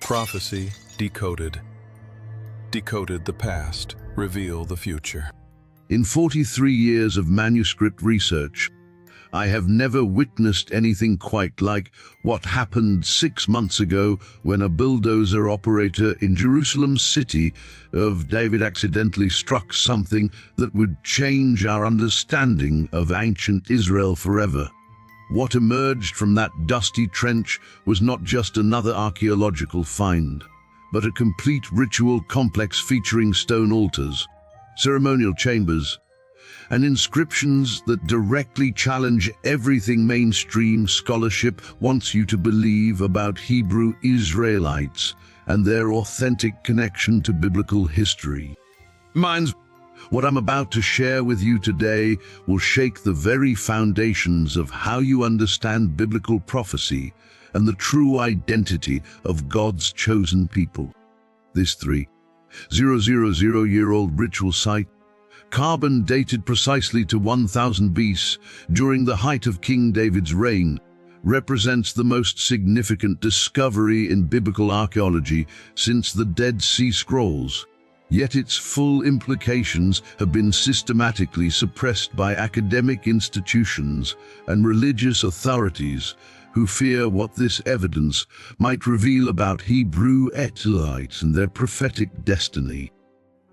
Prophecy Decoded. Decoded the past, reveal the future. In 43 years of manuscript research, I have never witnessed anything quite like what happened 6 months ago when a bulldozer operator in Jerusalem city of David accidentally struck something that would change our understanding of ancient Israel forever. What emerged from that dusty trench was not just another archaeological find, but a complete ritual complex featuring stone altars, ceremonial chambers, and inscriptions that directly challenge everything mainstream scholarship wants you to believe about Hebrew Israelites and their authentic connection to biblical history. What I'm about to share with you today will shake the very foundations of how you understand biblical prophecy and the true identity of God's chosen people. This 3,000-year-old ritual site, carbon dated precisely to 1000 BC, during the height of King David's reign, represents the most significant discovery in biblical archaeology since the Dead Sea Scrolls. Yet its full implications have been systematically suppressed by academic institutions and religious authorities who fear what this evidence might reveal about Hebrew Israelites and their prophetic destiny.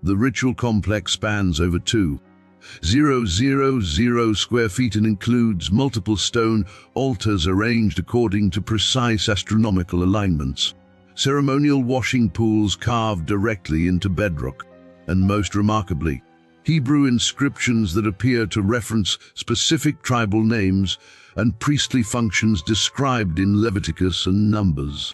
The ritual complex spans over 2,000 square feet and includes multiple stone altars arranged according to precise astronomical alignments, ceremonial washing pools carved directly into bedrock, and most remarkably, Hebrew inscriptions that appear to reference specific tribal names and priestly functions described in Leviticus and Numbers.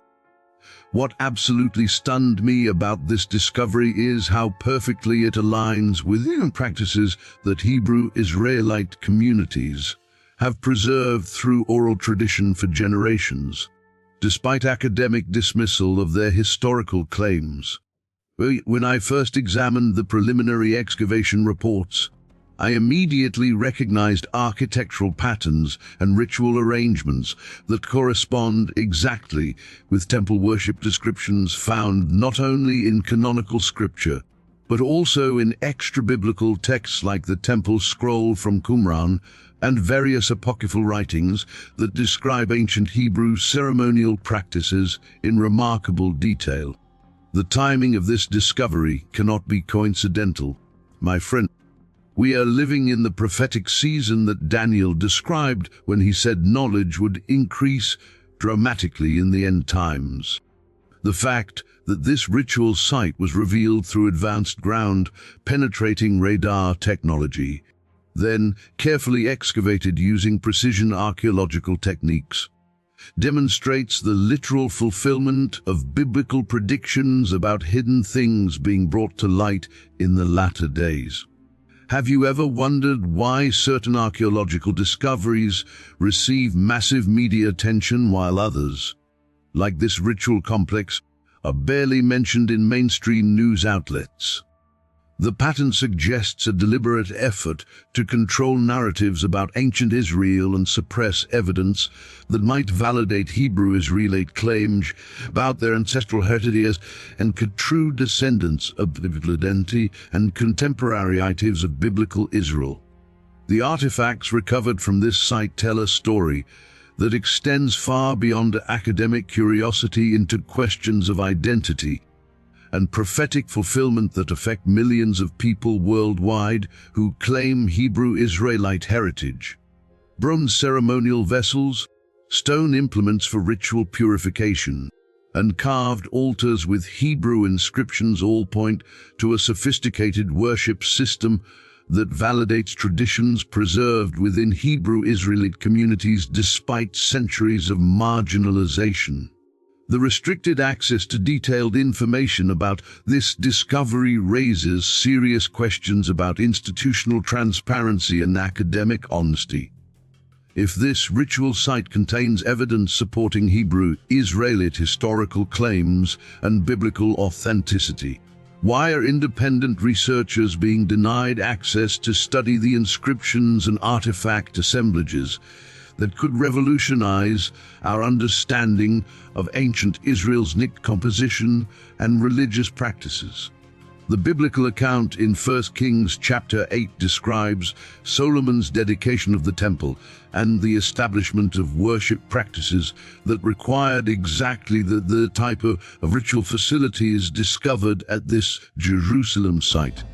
What absolutely stunned me about this discovery is how perfectly it aligns with practices that Hebrew Israelite communities have preserved through oral tradition for generations, despite academic dismissal of their historical claims. When I first examined the preliminary excavation reports, I immediately recognized architectural patterns and ritual arrangements that correspond exactly with temple worship descriptions found not only in canonical scripture, but also in extra-biblical texts like the Temple Scroll from Qumran and various apocryphal writings that describe ancient Hebrew ceremonial practices in remarkable detail. The timing of this discovery cannot be coincidental, my friend. We are living in the prophetic season that Daniel described when he said knowledge would increase dramatically in the end times. The fact that this ritual site was revealed through advanced ground-penetrating radar technology, then carefully excavated using precision archaeological techniques, demonstrates the literal fulfillment of biblical predictions about hidden things being brought to light in the latter days. Have you ever wondered why certain archaeological discoveries receive massive media attention while others, like this ritual complex, are barely mentioned in mainstream news outlets? The pattern suggests a deliberate effort to control narratives about ancient Israel and suppress evidence that might validate Hebrew Israelite claims about their ancestral heritage and true descendants of biblical identity and contemporary ideas of biblical Israel. The artifacts recovered from this site tell a story that extends far beyond academic curiosity into questions of identity and prophetic fulfillment that affect millions of people worldwide who claim Hebrew Israelite heritage. Bronze ceremonial vessels, stone implements for ritual purification, and carved altars with Hebrew inscriptions all point to a sophisticated worship system that validates traditions preserved within Hebrew Israelite communities despite centuries of marginalization. The restricted access to detailed information about this discovery raises serious questions about institutional transparency and academic honesty. If this ritual site contains evidence supporting Hebrew Israelite historical claims and biblical authenticity, why are independent researchers being denied access to study the inscriptions and artifact assemblages that could revolutionize our understanding of ancient Israel's composition and religious practices. The biblical account in 1 Kings chapter 8 describes Solomon's dedication of the temple and the establishment of worship practices that required exactly the type of ritual facilities discovered at this Jerusalem site.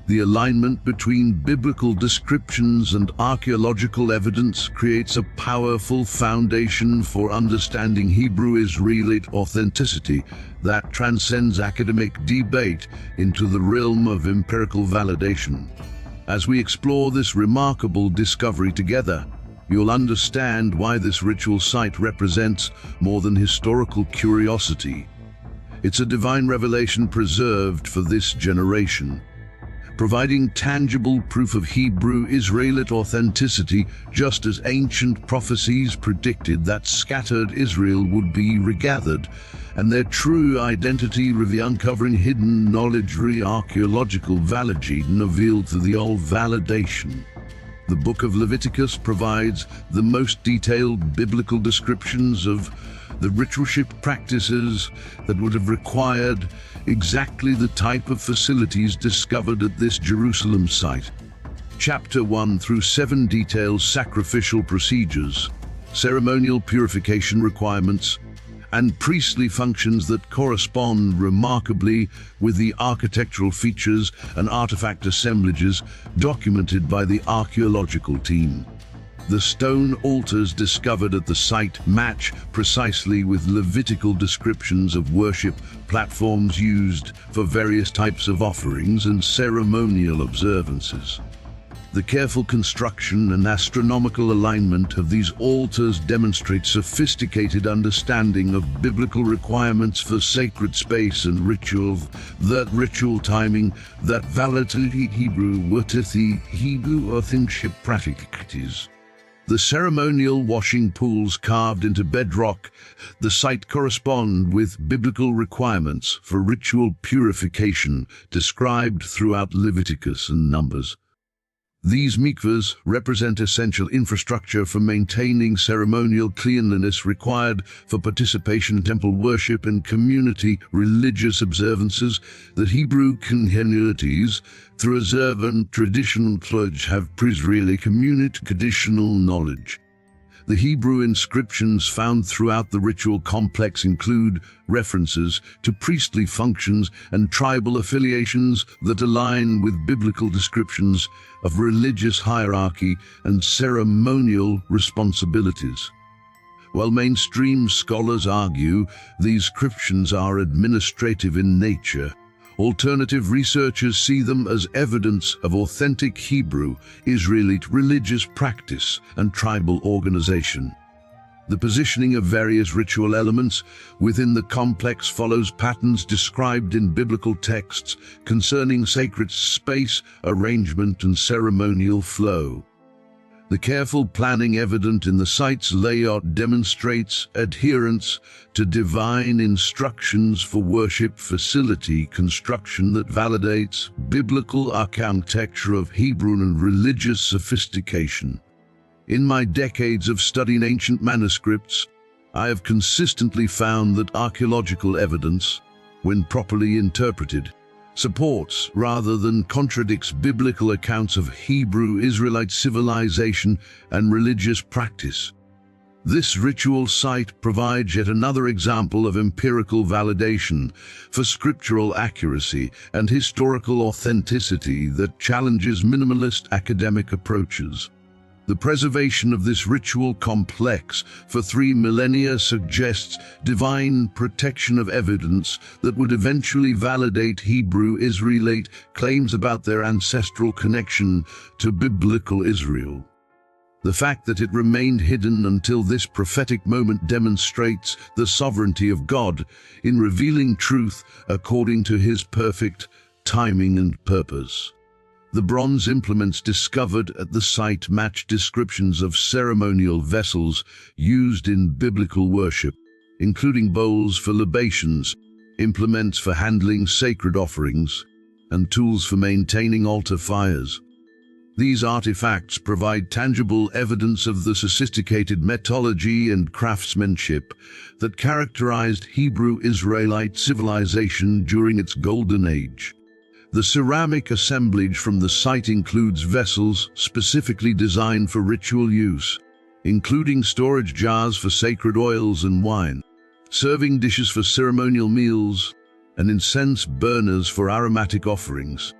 The alignment between biblical descriptions and archaeological evidence creates a powerful foundation for understanding Hebrew Israelite authenticity that transcends academic debate into the realm of empirical validation. As we explore this remarkable discovery together, you'll understand why this ritual site represents more than historical curiosity. It's a divine revelation preserved for this generation, providing tangible proof of Hebrew Israelite authenticity, just as ancient prophecies predicted that scattered Israel would be regathered, and their true identity uncovering hidden knowledge. Archaeological validation revealed through the old validation. The book of Leviticus provides the most detailed biblical descriptions of the ritualship practices that would have required exactly the type of facilities discovered at this Jerusalem site. Chapter 1 through 7 details sacrificial procedures, ceremonial purification requirements, and priestly functions that correspond remarkably with the architectural features and artifact assemblages documented by the archaeological team. The stone altars discovered at the site match precisely with Levitical descriptions of worship platforms used for various types of offerings and ceremonial observances. The careful construction and astronomical alignment of these altars demonstrate sophisticated understanding of biblical requirements for sacred space and ritual, that ritual timing, that validity Hebrew authentic practices. The ceremonial washing pools carved into bedrock, the site correspond with biblical requirements for ritual purification described throughout Leviticus and Numbers. These mikvahs represent essential infrastructure for maintaining ceremonial cleanliness required for participation in temple worship and community religious observances that Hebrew communities, through observant traditional pledge, have pre-Israeli community traditional knowledge. The Hebrew inscriptions found throughout the ritual complex include references to priestly functions and tribal affiliations that align with biblical descriptions of religious hierarchy and ceremonial responsibilities. While mainstream scholars argue these inscriptions are administrative in nature, alternative researchers see them as evidence of authentic Hebrew Israelite religious practice and tribal organization. The positioning of various ritual elements within the complex follows patterns described in biblical texts concerning sacred space, arrangement, and ceremonial flow. The careful planning evident in the site's layout demonstrates adherence to divine instructions for worship facility construction that validates biblical architecture of Hebrew and religious sophistication. In my decades of studying ancient manuscripts, I have consistently found that archaeological evidence, when properly interpreted, supports rather than contradicts biblical accounts of Hebrew Israelite civilization and religious practice. This ritual site provides yet another example of empirical validation for scriptural accuracy and historical authenticity that challenges minimalist academic approaches. The preservation of this ritual complex for 3 millennia suggests divine protection of evidence that would eventually validate Hebrew Israelite claims about their ancestral connection to biblical Israel. The fact that it remained hidden until this prophetic moment demonstrates the sovereignty of God in revealing truth according to His perfect timing and purpose. The bronze implements discovered at the site match descriptions of ceremonial vessels used in biblical worship, including bowls for libations, implements for handling sacred offerings, and tools for maintaining altar fires. These artifacts provide tangible evidence of the sophisticated metallurgy and craftsmanship that characterized Hebrew Israelite civilization during its golden age. The ceramic assemblage from the site includes vessels specifically designed for ritual use, including storage jars for sacred oils and wine, serving dishes for ceremonial meals, and incense burners for aromatic offerings.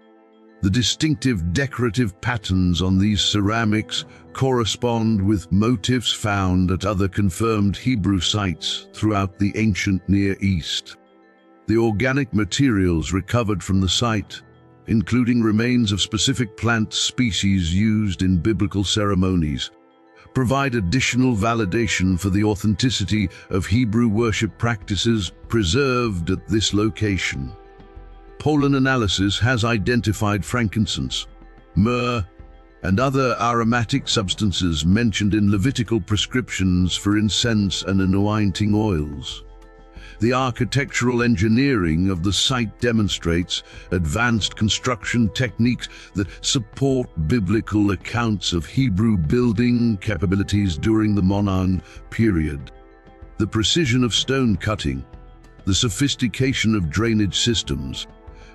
The distinctive decorative patterns on these ceramics correspond with motifs found at other confirmed Hebrew sites throughout the ancient Near East. The organic materials recovered from the site, including remains of specific plant species used in biblical ceremonies, provide additional validation for the authenticity of Hebrew worship practices preserved at this location. Pollen analysis has identified frankincense, myrrh, and other aromatic substances mentioned in Levitical prescriptions for incense and anointing oils. The architectural engineering of the site demonstrates advanced construction techniques that support biblical accounts of Hebrew building capabilities during the modern period. The precision of stone cutting, the sophistication of drainage systems,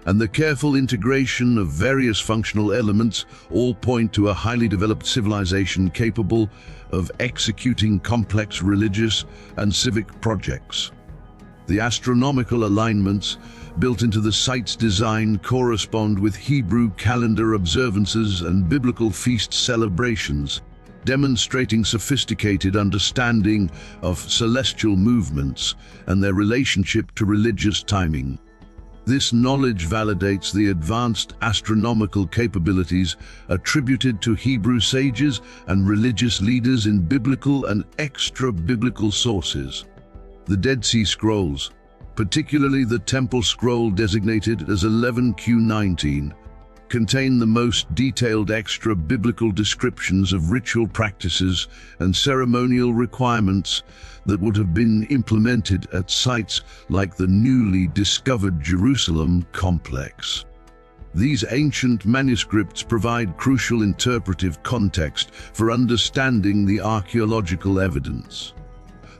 and the careful integration of various functional elements all point to a highly developed civilization capable of executing complex religious and civic projects. The astronomical alignments built into the site's design correspond with Hebrew calendar observances and biblical feast celebrations, demonstrating sophisticated understanding of celestial movements and their relationship to religious timing. This knowledge validates the advanced astronomical capabilities attributed to Hebrew sages and religious leaders in biblical and extra-biblical sources. The Dead Sea Scrolls, particularly the Temple Scroll designated as 11Q19, contain the most detailed extra-biblical descriptions of ritual practices and ceremonial requirements that would have been implemented at sites like the newly discovered Jerusalem complex. These ancient manuscripts provide crucial interpretive context for understanding the archaeological evidence.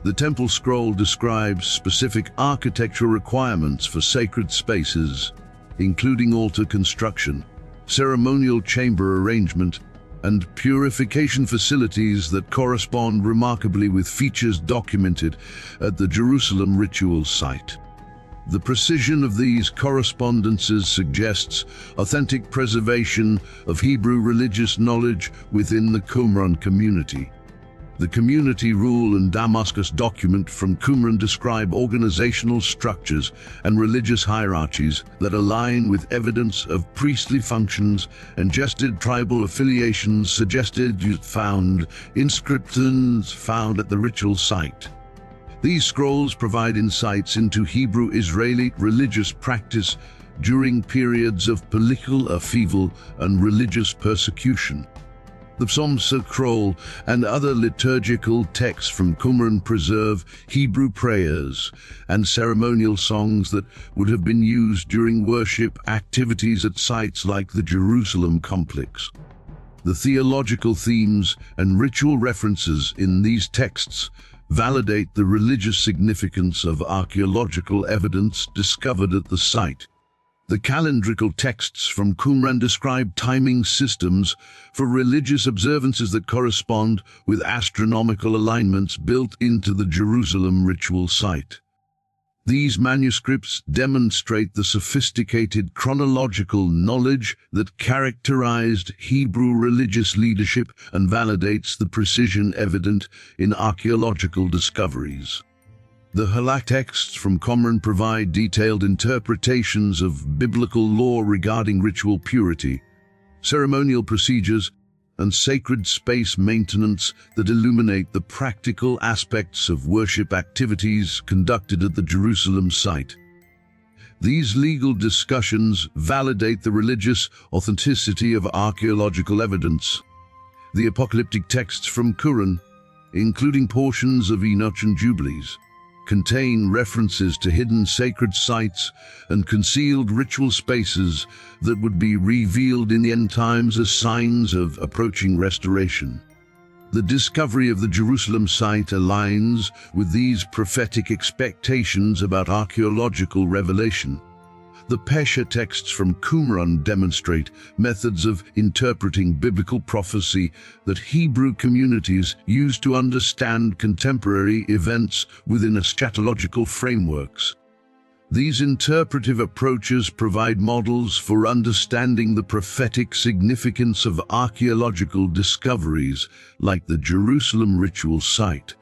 The Temple Scroll describes specific architectural requirements for sacred spaces, including altar construction, ceremonial chamber arrangement, and purification facilities that correspond remarkably with features documented at the Jerusalem ritual site. The precision of these correspondences suggests authentic preservation of Hebrew religious knowledge within the Qumran community. The Community Rule and Damascus document from Qumran describe organizational structures and religious hierarchies that align with evidence of priestly functions and gested tribal affiliations found inscriptions found at the ritual site. These scrolls provide insights into Hebrew Israelite religious practice during periods of political upheaval and religious persecution. The Psalm Scroll and other liturgical texts from Qumran preserve Hebrew prayers and ceremonial songs that would have been used during worship activities at sites like the Jerusalem complex. The theological themes and ritual references in these texts validate the religious significance of archaeological evidence discovered at the site. The calendrical texts from Qumran describe timing systems for religious observances that correspond with astronomical alignments built into the Jerusalem ritual site. These manuscripts demonstrate the sophisticated chronological knowledge that characterized Hebrew religious leadership and validates the precision evident in archaeological discoveries. The halakhic texts from Qumran provide detailed interpretations of biblical law regarding ritual purity, ceremonial procedures, and sacred space maintenance that illuminate the practical aspects of worship activities conducted at the Jerusalem site. These legal discussions validate the religious authenticity of archaeological evidence. The apocalyptic texts from Qumran, including portions of Enoch and Jubilees, contain references to hidden sacred sites and concealed ritual spaces that would be revealed in the end times as signs of approaching restoration. The discovery of the Jerusalem site aligns with these prophetic expectations about archaeological revelation. The Pesha texts from Qumran demonstrate methods of interpreting biblical prophecy that Hebrew communities use to understand contemporary events within eschatological frameworks. These interpretive approaches provide models for understanding the prophetic significance of archaeological discoveries, like the Jerusalem ritual site.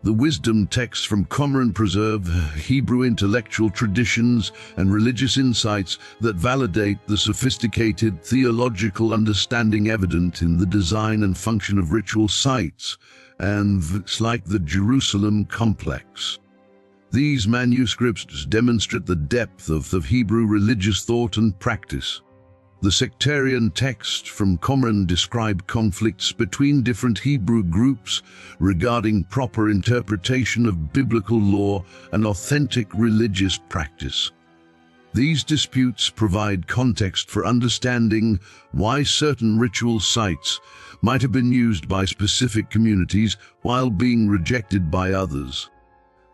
The wisdom texts from Qumran preserve Hebrew intellectual traditions and religious insights that validate the sophisticated theological understanding evident in the design and function of ritual sites, and like the Jerusalem complex. These manuscripts demonstrate the depth of Hebrew religious thought and practice. The sectarian texts from Qumran describe conflicts between different Hebrew groups regarding proper interpretation of biblical law and authentic religious practice. These disputes provide context for understanding why certain ritual sites might have been used by specific communities while being rejected by others.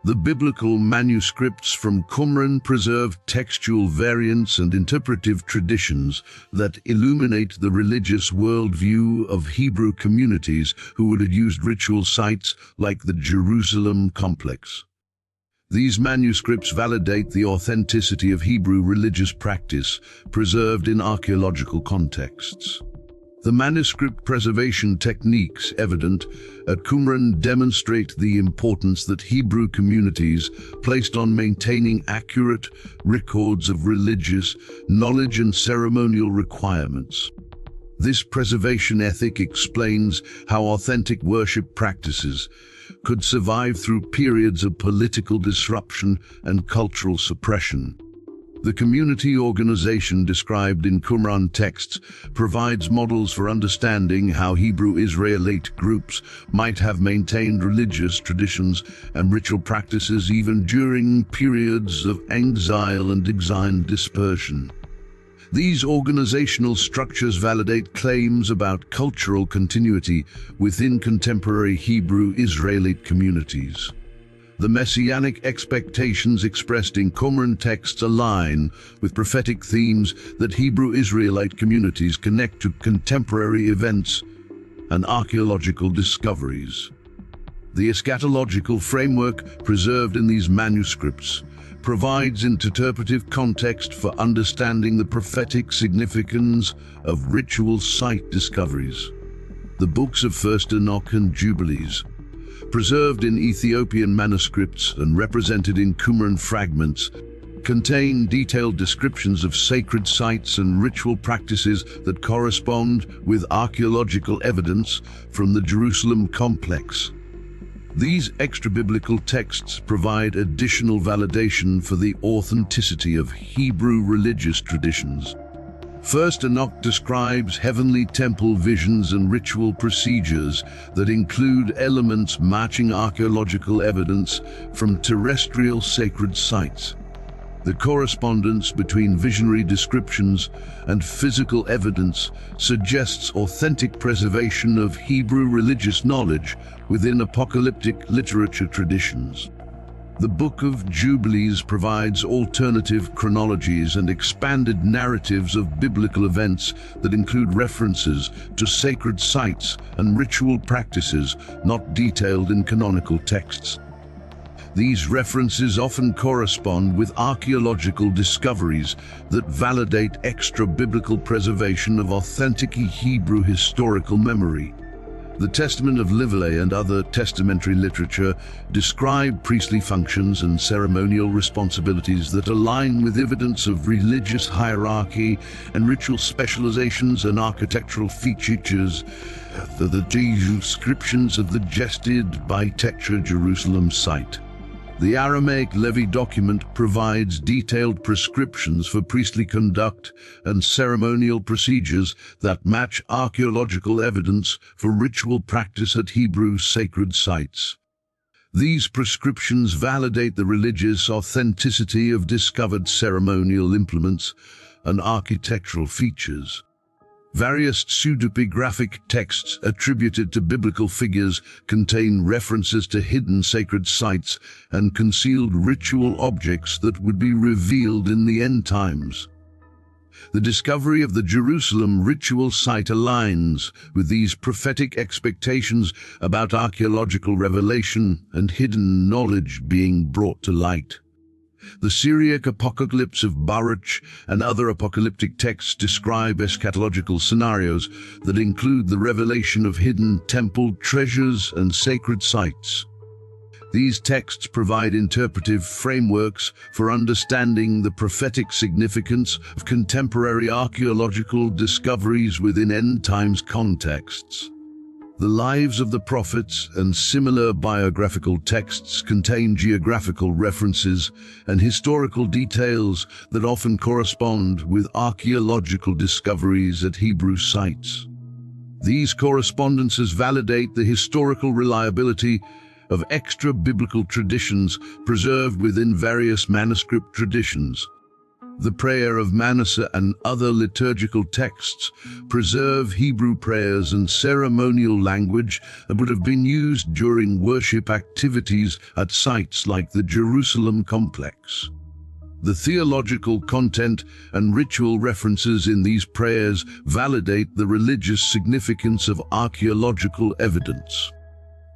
The biblical manuscripts from Qumran preserve textual variants and interpretive traditions that illuminate the religious worldview of Hebrew communities who would have used ritual sites like the Jerusalem complex. These manuscripts validate the authenticity of Hebrew religious practice preserved in archaeological contexts. The manuscript preservation techniques evident at Qumran demonstrate the importance that Hebrew communities placed on maintaining accurate records of religious knowledge and ceremonial requirements. This preservation ethic explains how authentic worship practices could survive through periods of political disruption and cultural suppression. The community organization described in Qumran texts provides models for understanding how Hebrew Israelite groups might have maintained religious traditions and ritual practices even during periods of exile and dispersion. These organizational structures validate claims about cultural continuity within contemporary Hebrew Israelite communities. The messianic expectations expressed in Qumran texts align with prophetic themes that Hebrew Israelite communities connect to contemporary events and archaeological discoveries. The eschatological framework preserved in these manuscripts provides interpretive context for understanding the prophetic significance of ritual site discoveries. The books of First Enoch and Jubilees, preserved in Ethiopian manuscripts and represented in Qumran fragments, contain detailed descriptions of sacred sites and ritual practices that correspond with archaeological evidence from the Jerusalem complex. These extra-biblical texts provide additional validation for the authenticity of Hebrew religious traditions. First Enoch describes heavenly temple visions and ritual procedures that include elements matching archaeological evidence from terrestrial sacred sites. The correspondence between visionary descriptions and physical evidence suggests authentic preservation of Hebrew religious knowledge within apocalyptic literature traditions. The Book of Jubilees provides alternative chronologies and expanded narratives of biblical events that include references to sacred sites and ritual practices not detailed in canonical texts. These references often correspond with archaeological discoveries that validate extra-biblical preservation of authentic Hebrew historical memory. The Testament of Livre and other testamentary literature describe priestly functions and ceremonial responsibilities that align with evidence of religious hierarchy and ritual specializations and architectural features. The inscriptions of the gested by Tetra Jerusalem site. The Aramaic Levy document provides detailed prescriptions for priestly conduct and ceremonial procedures that match archaeological evidence for ritual practice at Hebrew sacred sites. These prescriptions validate the religious authenticity of discovered ceremonial implements and architectural features. Various pseudepigraphic texts attributed to biblical figures contain references to hidden sacred sites and concealed ritual objects that would be revealed in the end times. The discovery of the Jerusalem ritual site aligns with these prophetic expectations about archaeological revelation and hidden knowledge being brought to light. The Syriac apocalypse of Baruch and other apocalyptic texts describe eschatological scenarios that include the revelation of hidden temple treasures and sacred sites. These texts provide interpretive frameworks for understanding the prophetic significance of contemporary archaeological discoveries within end times contexts. The lives of the prophets and similar biographical texts contain geographical references and historical details that often correspond with archaeological discoveries at Hebrew sites. These correspondences validate the historical reliability of extra-biblical traditions preserved within various manuscript traditions. The prayer of Manasseh and other liturgical texts preserve Hebrew prayers and ceremonial language that would have been used during worship activities at sites like the Jerusalem complex. The theological content and ritual references in these prayers validate the religious significance of archaeological evidence.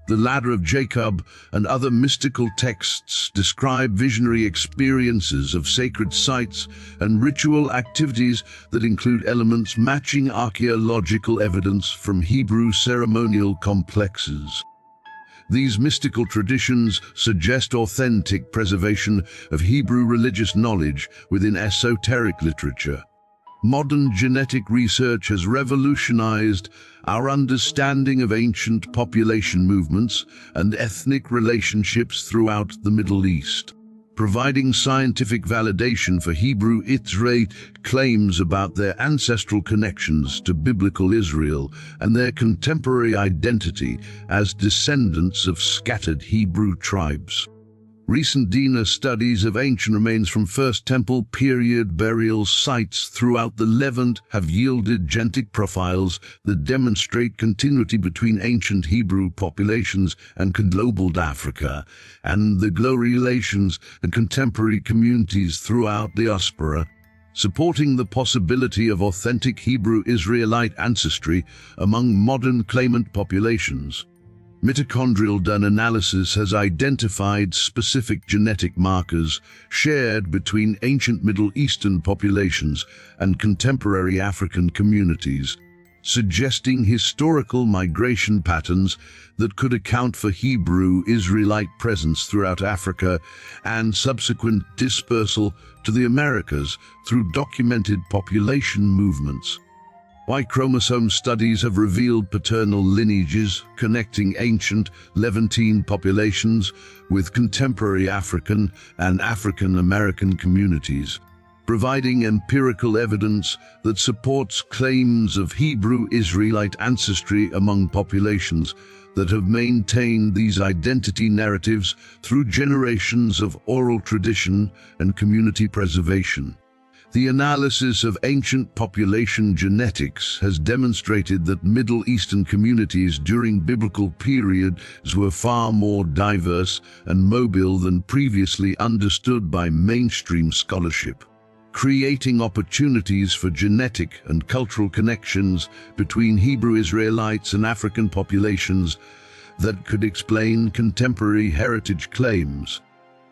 The Ladder of Jacob and other mystical texts describe visionary experiences of sacred sites and ritual activities that include elements matching archaeological evidence from Hebrew ceremonial complexes. These mystical traditions suggest authentic preservation of Hebrew religious knowledge within esoteric literature. Modern genetic research has revolutionized our understanding of ancient population movements and ethnic relationships throughout the Middle East, providing scientific validation for Hebrew Israelite claims about their ancestral connections to biblical Israel and their contemporary identity as descendants of scattered Hebrew tribes. Recent DNA studies of ancient remains from First Temple period burial sites throughout the Levant have yielded genetic profiles that demonstrate continuity between ancient Hebrew populations and global Africa, and the global relations and contemporary communities throughout Diaspora, supporting the possibility of authentic Hebrew Israelite ancestry among modern claimant populations. Mitochondrial DNA analysis has identified specific genetic markers shared between ancient Middle Eastern populations and contemporary African communities, suggesting historical migration patterns that could account for Hebrew Israelite presence throughout Africa and subsequent dispersal to the Americas through documented population movements. Y chromosome studies have revealed paternal lineages connecting ancient Levantine populations with contemporary African and African American communities, providing empirical evidence that supports claims of Hebrew Israelite ancestry among populations that have maintained these identity narratives through generations of oral tradition and community preservation. The analysis of ancient population genetics has demonstrated that Middle Eastern communities during biblical periods were far more diverse and mobile than previously understood by mainstream scholarship, creating opportunities for genetic and cultural connections between Hebrew Israelites and African populations that could explain contemporary heritage claims.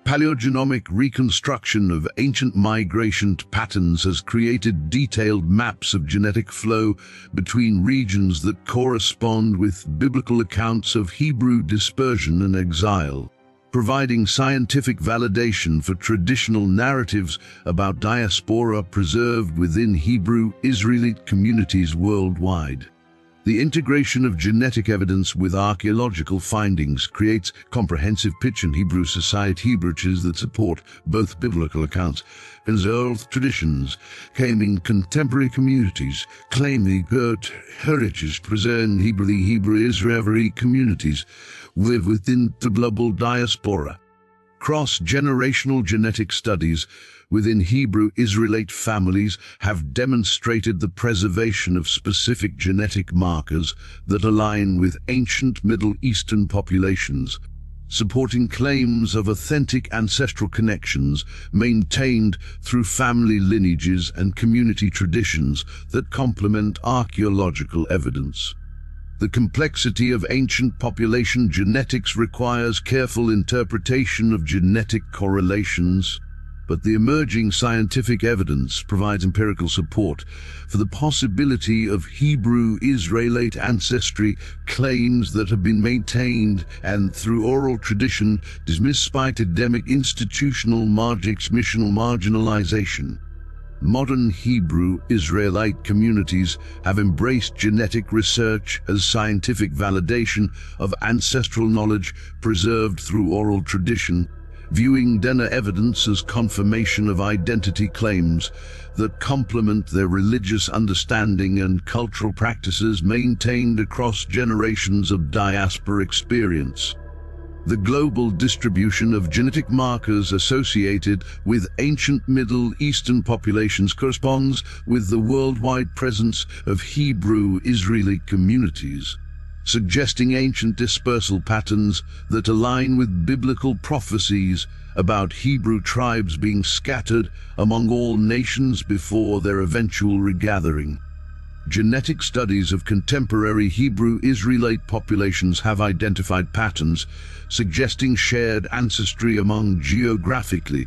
Paleogenomic reconstruction of ancient migration patterns has created detailed maps of genetic flow between regions that correspond with biblical accounts of Hebrew dispersion and exile, providing scientific validation for traditional narratives about diaspora preserved within Hebrew Israelite communities worldwide. The integration of genetic evidence with archaeological findings creates comprehensive picture in Hebrew society Hebrews that support both biblical accounts and oral traditions, claiming contemporary communities, claiming good heritage preserved Hebrew Israelite communities live within the global diaspora. Cross-generational genetic studies within Hebrew Israelite families have demonstrated the preservation of specific genetic markers that align with ancient Middle Eastern populations, supporting claims of authentic ancestral connections maintained through family lineages and community traditions that complement archaeological evidence. The complexity of ancient population genetics requires careful interpretation of genetic correlations, but the emerging scientific evidence provides empirical support for the possibility of Hebrew Israelite ancestry claims that have been maintained and through oral tradition despite academic institutional marginalization. Modern Hebrew Israelite communities have embraced genetic research as scientific validation of ancestral knowledge preserved through oral tradition, viewing DNA evidence as confirmation of identity claims that complement their religious understanding and cultural practices maintained across generations of diaspora experience. The global distribution of genetic markers associated with ancient Middle Eastern populations corresponds with the worldwide presence of Hebrew Israelite communities, suggesting ancient dispersal patterns that align with biblical prophecies about Hebrew tribes being scattered among all nations before their eventual regathering. Genetic studies of contemporary Hebrew Israelite populations have identified patterns suggesting shared ancestry among geographically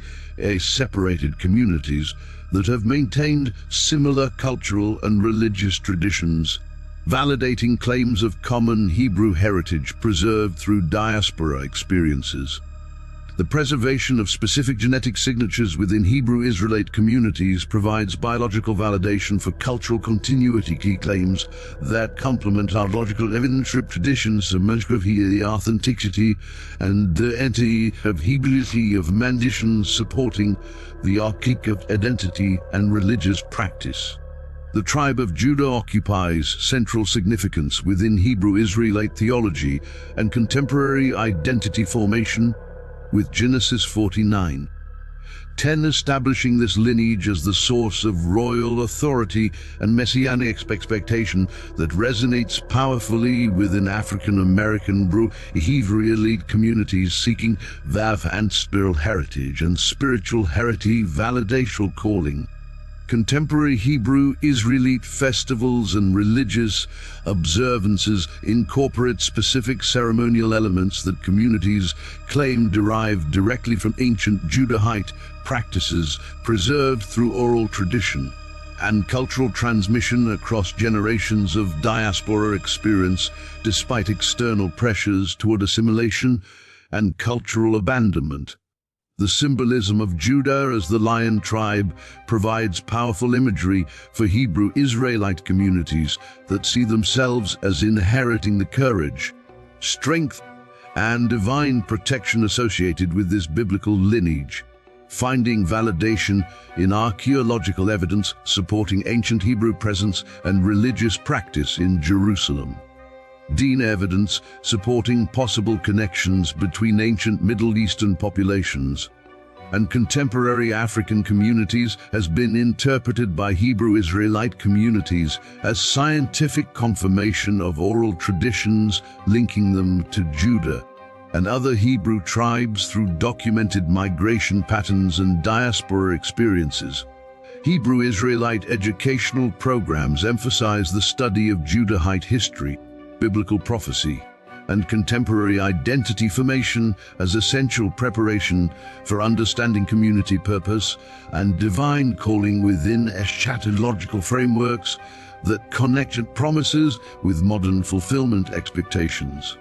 separated communities that have maintained similar cultural and religious traditions, validating claims of common Hebrew heritage preserved through diaspora experiences. The preservation of specific genetic signatures within Hebrew Israelite communities provides biological validation for cultural continuity. Key claims that complement archaeological evidence traditions of the authenticity and the entity of Hebrew of manditions supporting the archaic identity and religious practice. The tribe of Judah occupies central significance within Hebrew Israelite theology and contemporary identity formation, with Genesis 49:10 establishing this lineage as the source of royal authority and messianic expectation that resonates powerfully within African American Hebrew elite communities seeking and spiritual heritage validation calling. Contemporary Hebrew Israelite festivals and religious observances incorporate specific ceremonial elements that communities claim derive directly from ancient Judahite practices preserved through oral tradition and cultural transmission across generations of diaspora experience despite external pressures toward assimilation and cultural abandonment. The symbolism of Judah as the lion tribe provides powerful imagery for Hebrew Israelite communities that see themselves as inheriting the courage, strength, and divine protection associated with this biblical lineage, finding validation in archaeological evidence supporting ancient Hebrew presence and religious practice in Jerusalem. DNA evidence supporting possible connections between ancient Middle Eastern populations and contemporary African communities has been interpreted by Hebrew Israelite communities as scientific confirmation of oral traditions linking them to Judah and other Hebrew tribes through documented migration patterns and diaspora experiences. Hebrew Israelite educational programs emphasize the study of Judahite history, biblical prophecy, and contemporary identity formation as essential preparation for understanding community purpose and divine calling within eschatological frameworks that connect promises with modern fulfillment expectations.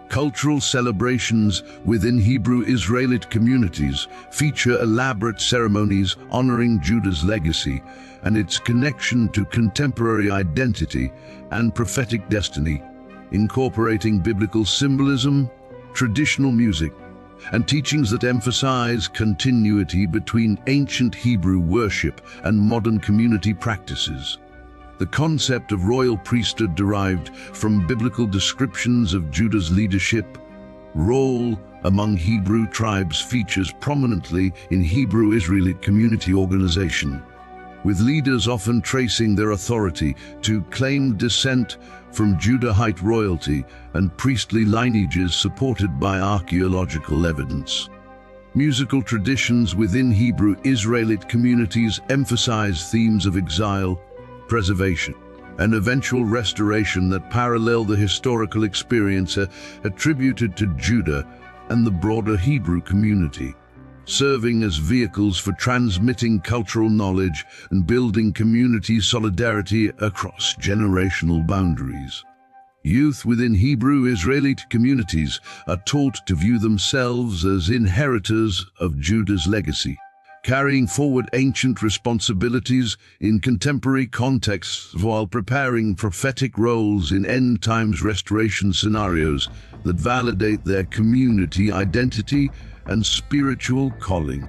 Cultural celebrations within Hebrew Israelite communities feature elaborate ceremonies honoring Judah's legacy and its connection to contemporary identity and prophetic destiny, incorporating biblical symbolism, traditional music, and teachings that emphasize continuity between ancient Hebrew worship and modern community practices. The concept of royal priesthood derived from biblical descriptions of Judah's leadership role among Hebrew tribes features prominently in Hebrew Israelite community organization, with leaders often tracing their authority to claimed descent from Judahite royalty and priestly lineages supported by archaeological evidence. Musical traditions within Hebrew Israelite communities emphasize themes of exile, preservation, and eventual restoration that parallel the historical experience attributed to Judah and the broader Hebrew community, serving as vehicles for transmitting cultural knowledge and building community solidarity across generational boundaries. Youth within Hebrew Israelite communities are taught to view themselves as inheritors of Judah's legacy, carrying forward ancient responsibilities in contemporary contexts while preparing prophetic roles in end-times restoration scenarios that validate their community identity and spiritual calling.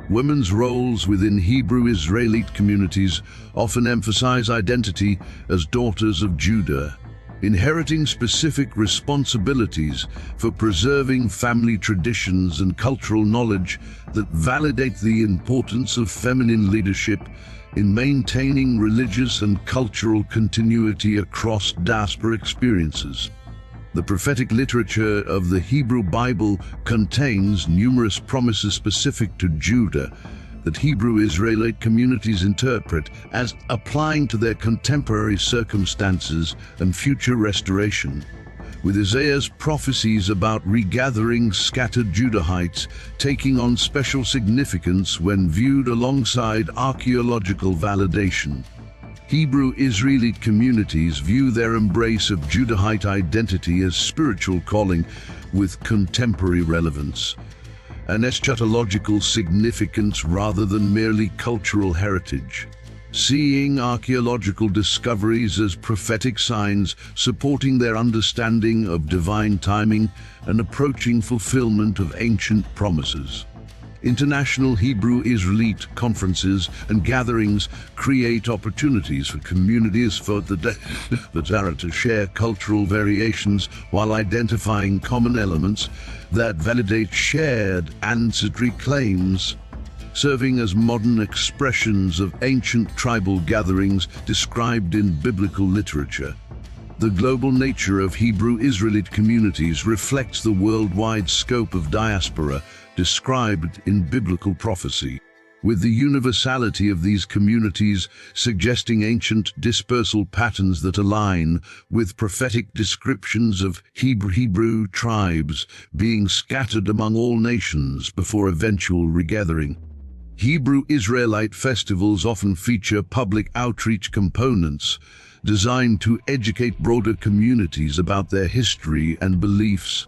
Women's roles within Hebrew Israelite communities often emphasize identity as daughters of Judah, inheriting specific responsibilities for preserving family traditions and cultural knowledge that validate the importance of feminine leadership in maintaining religious and cultural continuity across diaspora experiences. The prophetic literature of the Hebrew Bible contains numerous promises specific to Judah that Hebrew Israelite communities interpret as applying to their contemporary circumstances and future restoration, with Isaiah's prophecies about regathering scattered Judahites taking on special significance when viewed alongside archaeological validation. Hebrew Israelite communities view their embrace of Judahite identity as spiritual calling with contemporary relevance, an eschatological significance rather than merely cultural heritage, seeing archaeological discoveries as prophetic signs supporting their understanding of divine timing and approaching fulfillment of ancient promises. International Hebrew Israelite conferences and gatherings create opportunities for communities for the desire to share cultural variations while identifying common elements that validate shared ancestry claims, serving as modern expressions of ancient tribal gatherings described in biblical literature. The global nature of Hebrew Israelite communities reflects the worldwide scope of diaspora described in biblical prophecy, with the universality of these communities suggesting ancient dispersal patterns that align with prophetic descriptions of Hebrew tribes being scattered among all nations before eventual regathering. Hebrew Israelite festivals often feature public outreach components designed to educate broader communities about their history and beliefs,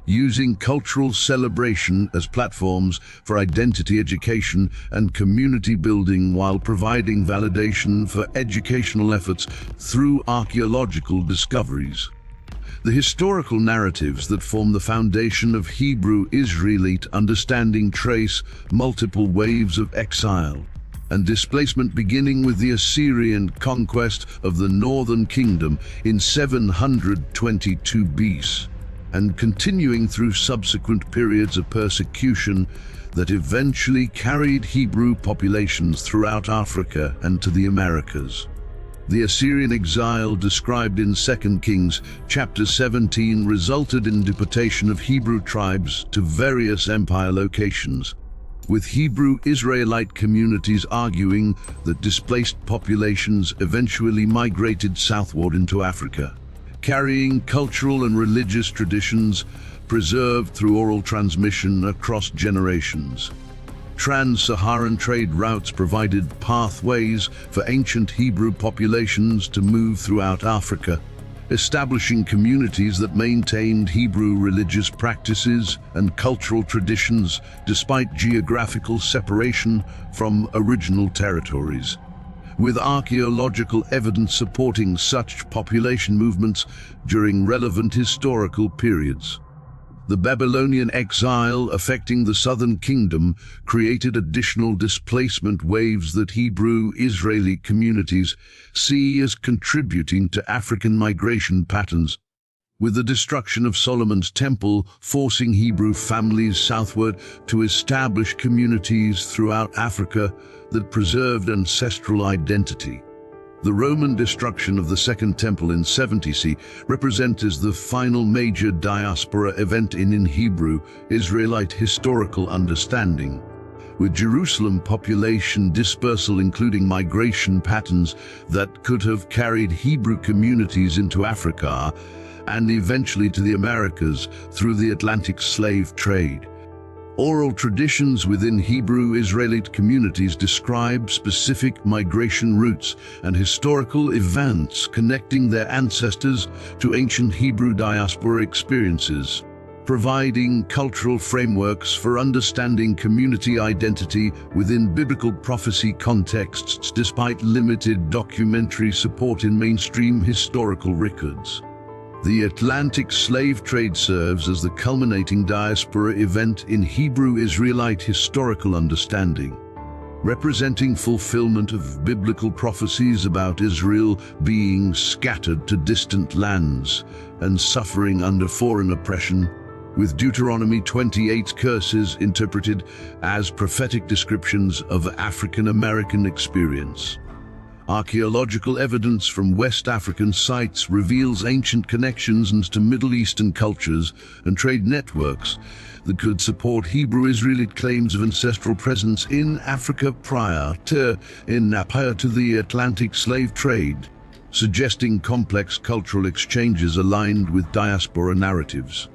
using cultural celebration as platforms for identity education and community building while providing validation for educational efforts through archaeological discoveries. The historical narratives that form the foundation of Hebrew Israelite understanding trace multiple waves of exile and displacement, beginning with the Assyrian conquest of the northern kingdom in 722 BC. and continuing through subsequent periods of persecution that eventually carried Hebrew populations throughout Africa and to the Americas. The Assyrian exile described in 2 Kings chapter 17 resulted in deportation of Hebrew tribes to various empire locations, with Hebrew Israelite communities arguing that displaced populations eventually migrated southward into Africa, carrying cultural and religious traditions preserved through oral transmission across generations. Trans-Saharan trade routes provided pathways for ancient Hebrew populations to move throughout Africa, establishing communities that maintained Hebrew religious practices and cultural traditions despite geographical separation from original territories. With archaeological evidence supporting such population movements during relevant historical periods. The Babylonian exile affecting the southern kingdom created additional displacement waves that Hebrew Israelite communities see as contributing to African migration patterns, with the destruction of Solomon's temple forcing Hebrew families southward to establish communities throughout Africa that preserved ancestral identity. The Roman destruction of the Second Temple in 70 CE represents the final major diaspora event in Hebrew Israelite historical understanding, with Jerusalem population dispersal including migration patterns that could have carried Hebrew communities into Africa and eventually to the Americas through the Atlantic slave trade. Oral traditions within Hebrew Israelite communities describe specific migration routes and historical events connecting their ancestors to ancient Hebrew diaspora experiences, providing cultural frameworks for understanding community identity within biblical prophecy contexts despite limited documentary support in mainstream historical records. The Atlantic slave trade serves as the culminating diaspora event in Hebrew Israelite historical understanding, representing fulfillment of biblical prophecies about Israel being scattered to distant lands and suffering under foreign oppression, with Deuteronomy 28 curses interpreted as prophetic descriptions of African American experience. Archaeological evidence from West African sites reveals ancient connections to Middle Eastern cultures and trade networks that could support Hebrew Israelite claims of ancestral presence in Africa prior to the Atlantic slave trade, suggesting complex cultural exchanges aligned with diaspora narratives.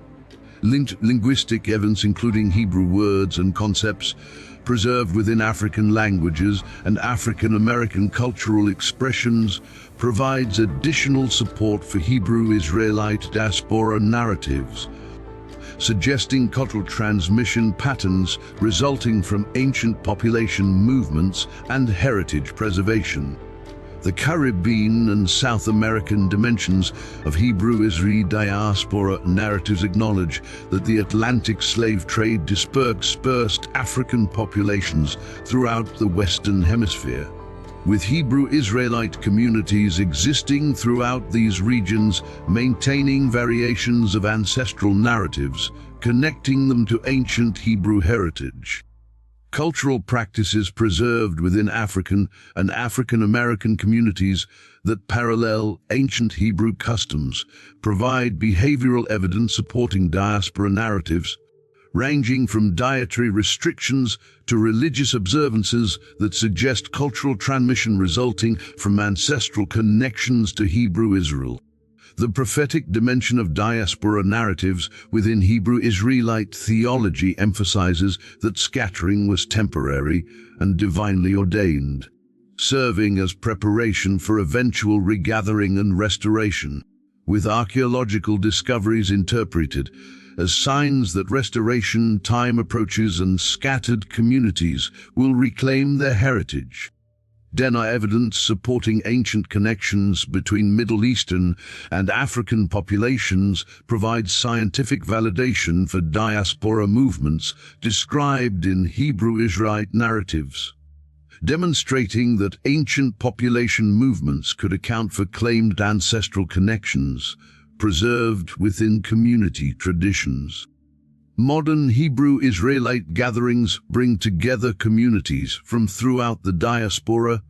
Linguistic evidence including Hebrew words and concepts preserved within African languages and African American cultural expressions provides additional support for Hebrew Israelite diaspora narratives, suggesting cultural transmission patterns resulting from ancient population movements and heritage preservation. The Caribbean and South American dimensions of Hebrew Israelite diaspora narratives acknowledge that the Atlantic slave trade dispersed African populations throughout the Western Hemisphere, with Hebrew Israelite communities existing throughout these regions, maintaining variations of ancestral narratives, connecting them to ancient Hebrew heritage. Cultural practices preserved within African and African American communities that parallel ancient Hebrew customs provide behavioral evidence supporting diaspora narratives, ranging from dietary restrictions to religious observances that suggest cultural transmission resulting from ancestral connections to Hebrew Israel. The prophetic dimension of diaspora narratives within Hebrew Israelite theology emphasizes that scattering was temporary and divinely ordained, serving as preparation for eventual regathering and restoration, with archaeological discoveries interpreted as signs that restoration time approaches and scattered communities will reclaim their heritage. DNA evidence supporting ancient connections between Middle Eastern and African populations provides scientific validation for diaspora movements described in Hebrew Israelite narratives, demonstrating that ancient population movements could account for claimed ancestral connections preserved within community traditions. Modern Hebrew Israelite gatherings bring together communities from throughout the diaspora,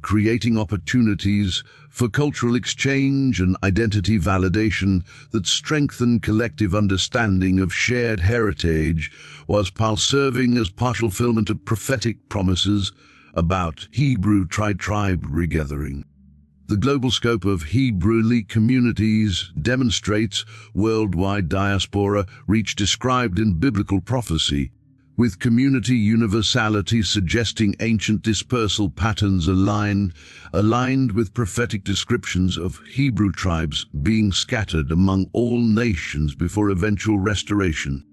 creating opportunities for cultural exchange and identity validation that strengthen collective understanding of shared heritage, while serving as partial fulfillment of prophetic promises about Hebrew tribe regathering. The global scope of Hebrew communities demonstrates worldwide diaspora reach described in biblical prophecy, with community universality suggesting ancient dispersal patterns aligned with prophetic descriptions of Hebrew tribes being scattered among all nations before eventual restoration.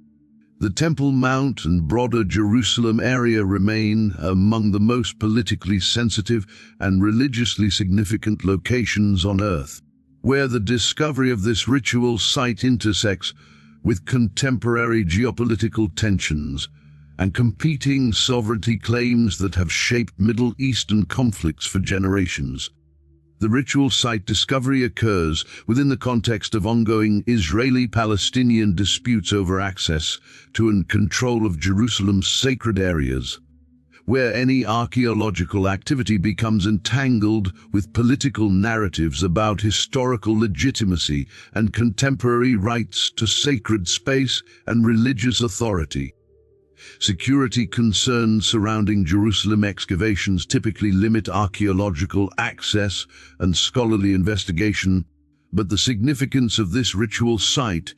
The Temple Mount and broader Jerusalem area remain among the most politically sensitive and religiously significant locations on Earth, where the discovery of this ritual site intersects with contemporary geopolitical tensions and competing sovereignty claims that have shaped Middle Eastern conflicts for generations. The ritual site discovery occurs within the context of ongoing Israeli-Palestinian disputes over access to and control of Jerusalem's sacred areas, where any archaeological activity becomes entangled with political narratives about historical legitimacy and contemporary rights to sacred space and religious authority. Security concerns surrounding Jerusalem excavations typically limit archaeological access and scholarly investigation, but the significance of this ritual site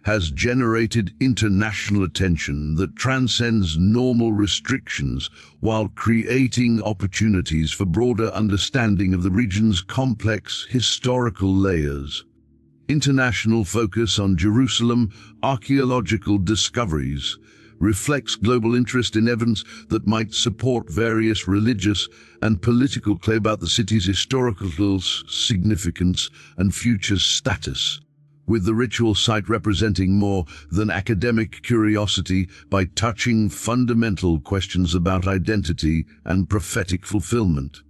has generated international attention that transcends normal restrictions while creating opportunities for broader understanding of the region's complex historical layers. International focus on Jerusalem archaeological discoveries reflects global interest in evidence that might support various religious and political claims about the city's historical significance and future status, with the ritual site representing more than academic curiosity by touching fundamental questions about identity and prophetic fulfillment.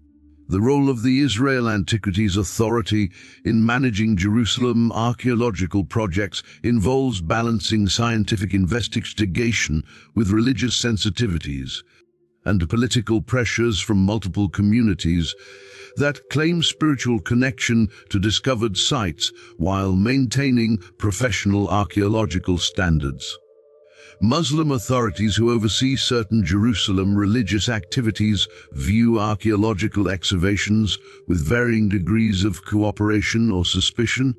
The role of the Israel Antiquities Authority in managing Jerusalem archaeological projects involves balancing scientific investigation with religious sensitivities and political pressures from multiple communities that claim spiritual connection to discovered sites while maintaining professional archaeological standards. Muslim authorities who oversee certain Jerusalem religious activities view archaeological excavations with varying degrees of cooperation or suspicion,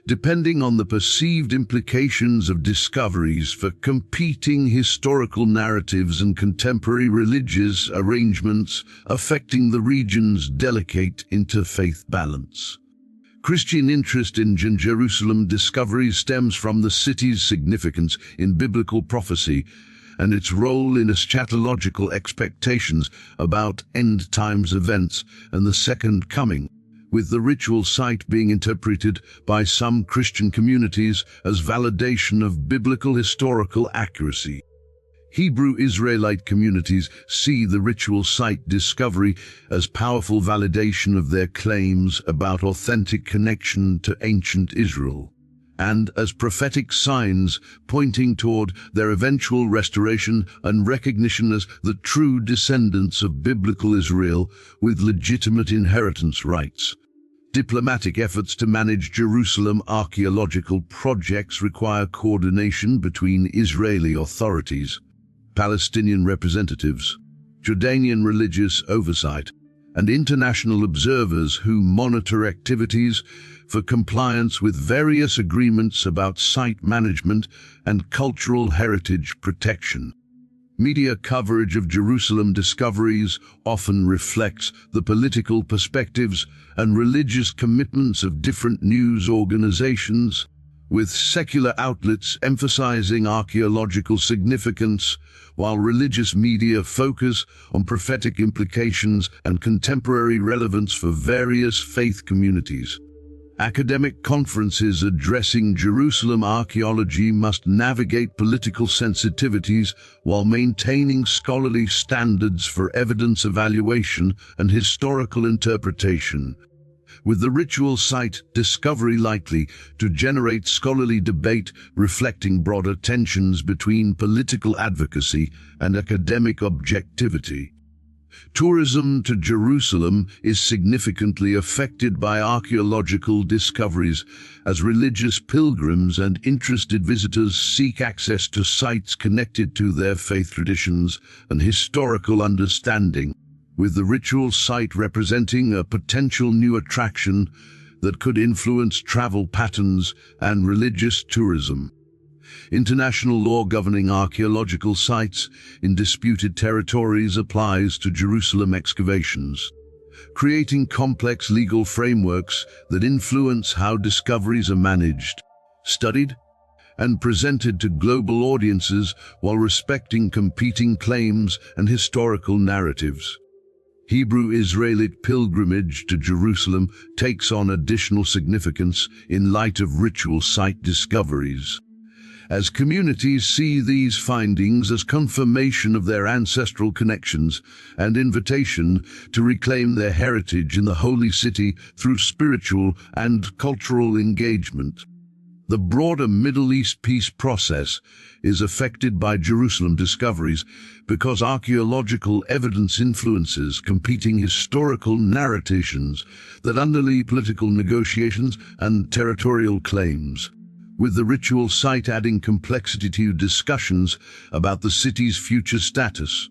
depending on the perceived implications of discoveries for competing historical narratives and contemporary religious arrangements affecting the region's delicate interfaith balance. Christian interest in Jerusalem discovery stems from the city's significance in biblical prophecy and its role in eschatological expectations about end times events and the Second Coming, with the ritual site being interpreted by some Christian communities as validation of biblical historical accuracy. Hebrew Israelite communities see the ritual site discovery as powerful validation of their claims about authentic connection to ancient Israel, and as prophetic signs pointing toward their eventual restoration and recognition as the true descendants of biblical Israel with legitimate inheritance rights. Diplomatic efforts to manage Jerusalem archaeological projects require coordination between Israeli authorities, Palestinian representatives, Jordanian religious oversight, and international observers who monitor activities for compliance with various agreements about site management and cultural heritage protection. Media coverage of Jerusalem discoveries often reflects the political perspectives and religious commitments of different news organizations, with secular outlets emphasizing archaeological significance, while religious media focus on prophetic implications and contemporary relevance for various faith communities. Academic conferences addressing Jerusalem archaeology must navigate political sensitivities while maintaining scholarly standards for evidence evaluation and historical interpretation, with the ritual site discovery likely to generate scholarly debate reflecting broader tensions between political advocacy and academic objectivity. Tourism to Jerusalem is significantly affected by archaeological discoveries as religious pilgrims and interested visitors seek access to sites connected to their faith traditions and historical understanding, with the ritual site representing a potential new attraction that could influence travel patterns and religious tourism. International law governing archaeological sites in disputed territories applies to Jerusalem excavations, creating complex legal frameworks that influence how discoveries are managed, studied, and presented to global audiences while respecting competing claims and historical narratives. Hebrew Israelite pilgrimage to Jerusalem takes on additional significance in light of ritual site discoveries, as communities see these findings as confirmation of their ancestral connections and invitation to reclaim their heritage in the holy city through spiritual and cultural engagement. The broader Middle East peace process is affected by Jerusalem discoveries because archaeological evidence influences competing historical narrations that underlie political negotiations and territorial claims, with the ritual site adding complexity to discussions about the city's future status.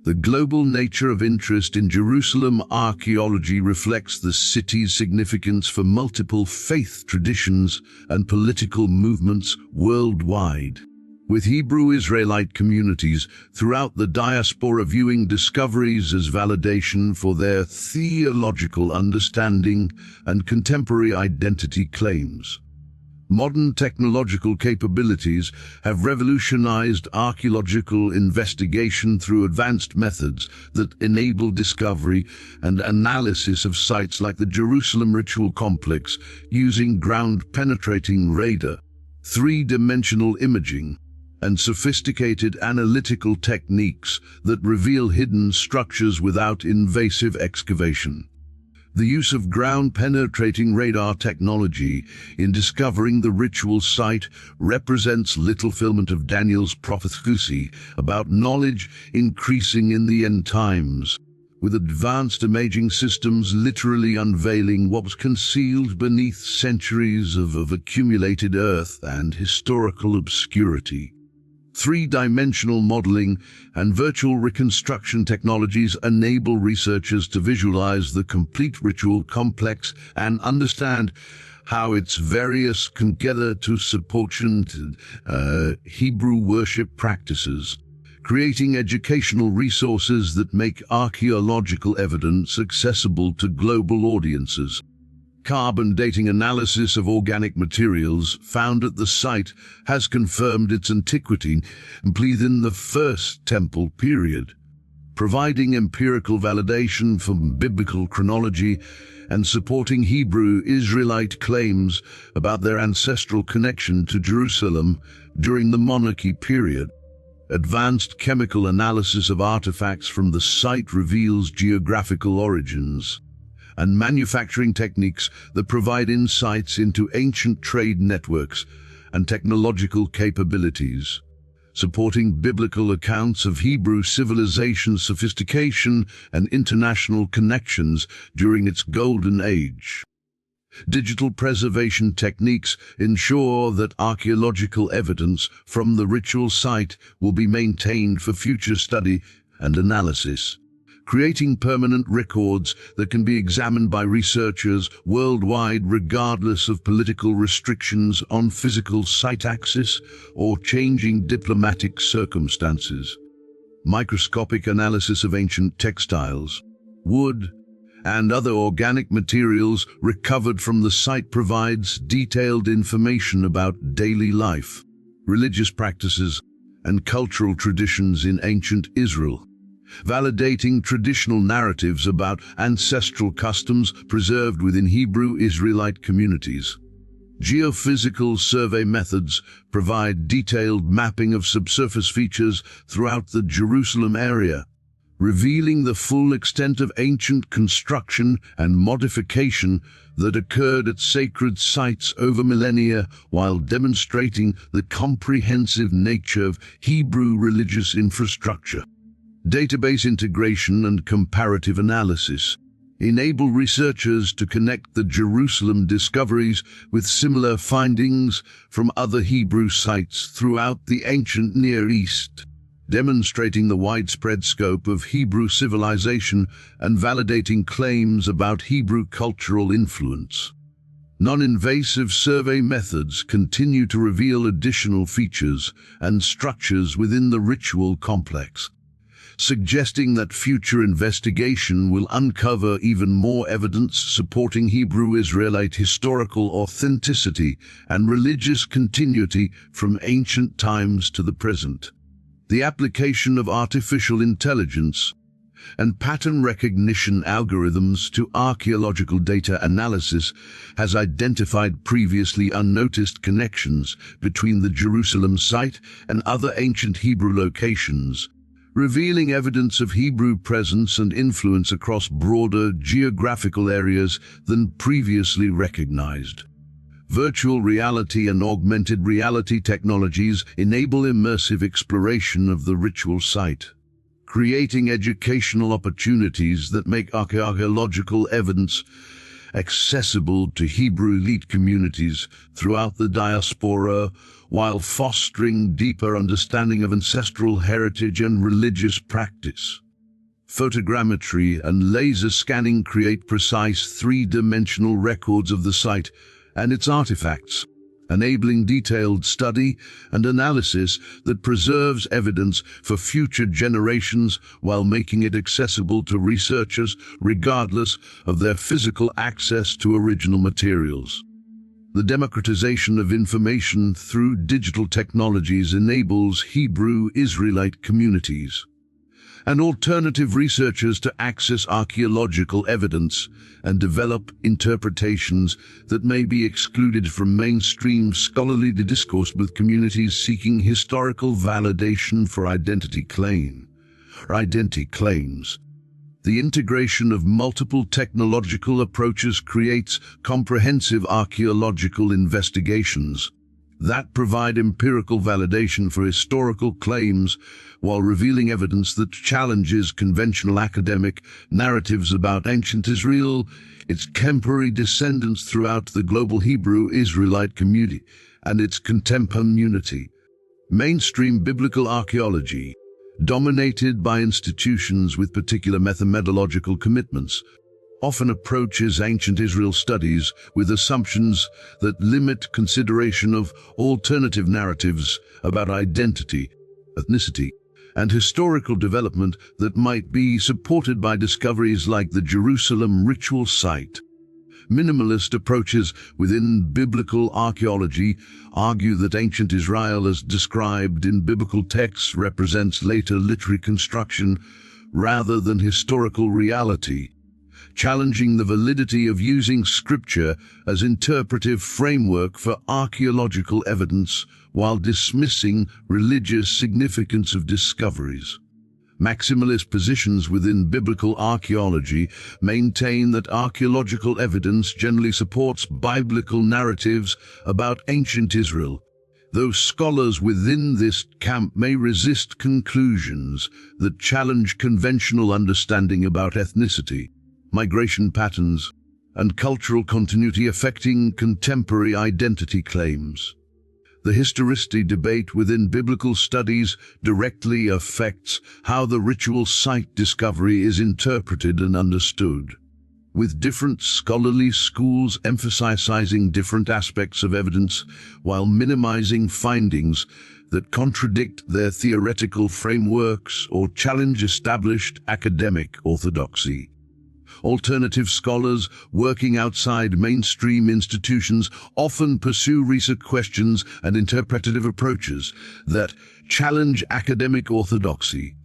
The global nature of interest in Jerusalem archaeology reflects the city's significance for multiple faith traditions and political movements worldwide, with Hebrew Israelite communities throughout the diaspora viewing discoveries as validation for their theological understanding and contemporary identity claims. Modern technological capabilities have revolutionized archaeological investigation through advanced methods that enable discovery and analysis of sites like the Jerusalem Ritual Complex using ground-penetrating radar, three-dimensional imaging, and sophisticated analytical techniques that reveal hidden structures without invasive excavation. The use of ground-penetrating radar technology in discovering the ritual site represents little fulfillment of Daniel's prophecy about knowledge increasing in the end times, with advanced imaging systems literally unveiling what was concealed beneath centuries of accumulated earth and historical obscurity. Three-dimensional modeling and virtual reconstruction technologies enable researchers to visualize the complete ritual complex and understand how its various together to support Hebrew worship practices, creating educational resources that make archaeological evidence accessible to global audiences. Carbon dating analysis of organic materials found at the site has confirmed its antiquity within the First Temple period, providing empirical validation from biblical chronology and supporting Hebrew Israelite claims about their ancestral connection to Jerusalem during the monarchy period. Advanced chemical analysis of artifacts from the site reveals geographical origins and manufacturing techniques that provide insights into ancient trade networks and technological capabilities, supporting biblical accounts of Hebrew civilization sophistication and international connections during its golden age. Digital preservation techniques ensure that archaeological evidence from the ritual site will be maintained for future study and analysis, creating permanent records that can be examined by researchers worldwide regardless of political restrictions on physical site access or changing diplomatic circumstances. Microscopic analysis of ancient textiles, wood, and other organic materials recovered from the site provides detailed information about daily life, religious practices, and cultural traditions in ancient Israel, validating traditional narratives about ancestral customs preserved within Hebrew Israelite communities. Geophysical survey methods provide detailed mapping of subsurface features throughout the Jerusalem area, revealing the full extent of ancient construction and modification that occurred at sacred sites over millennia while demonstrating the comprehensive nature of Hebrew religious infrastructure. Database integration and comparative analysis enable researchers to connect the Jerusalem discoveries with similar findings from other Hebrew sites throughout the ancient Near East, demonstrating the widespread scope of Hebrew civilization and validating claims about Hebrew cultural influence. Non-invasive survey methods continue to reveal additional features and structures within the ritual complex, suggesting that future investigation will uncover even more evidence supporting Hebrew Israelite historical authenticity and religious continuity from ancient times to the present. The application of artificial intelligence and pattern recognition algorithms to archaeological data analysis has identified previously unnoticed connections between the Jerusalem site and other ancient Hebrew locations, revealing evidence of Hebrew presence and influence across broader geographical areas than previously recognized. Virtual reality and augmented reality technologies enable immersive exploration of the ritual site, creating educational opportunities that make archaeological evidence accessible to Hebrew elite communities throughout the diaspora, while fostering deeper understanding of ancestral heritage and religious practice. Photogrammetry and laser scanning create precise three-dimensional records of the site and its artifacts, enabling detailed study and analysis that preserves evidence for future generations while making it accessible to researchers regardless of their physical access to original materials. The democratization of information through digital technologies enables Hebrew Israelite communities and alternative researchers to access archaeological evidence and develop interpretations that may be excluded from mainstream scholarly discourse, with communities seeking historical validation for identity claims. The integration of multiple technological approaches creates comprehensive archaeological investigations that provide empirical validation for historical claims while revealing evidence that challenges conventional academic narratives about ancient Israel, its contemporary descendants throughout the global Hebrew Israelite community, and its contemporaneity. Mainstream biblical archaeology, dominated by institutions with particular methodological commitments, often approaches ancient Israel studies with assumptions that limit consideration of alternative narratives about identity, ethnicity, and historical development that might be supported by discoveries like the Jerusalem ritual site. Minimalist approaches within biblical archaeology argue that ancient Israel as described in biblical texts represents later literary construction rather than historical reality, challenging the validity of using scripture as interpretive framework for archaeological evidence while dismissing religious significance of discoveries. Maximalist positions within biblical archaeology maintain that archaeological evidence generally supports biblical narratives about ancient Israel, though scholars within this camp may resist conclusions that challenge conventional understanding about ethnicity, migration patterns, and cultural continuity affecting contemporary identity claims. The historicity debate within biblical studies directly affects how the ritual site discovery is interpreted and understood, with different scholarly schools emphasizing different aspects of evidence while minimizing findings that contradict their theoretical frameworks or challenge established academic orthodoxy. Alternative scholars working outside mainstream institutions often pursue research questions and interpretative approaches that challenge academic orthodoxy,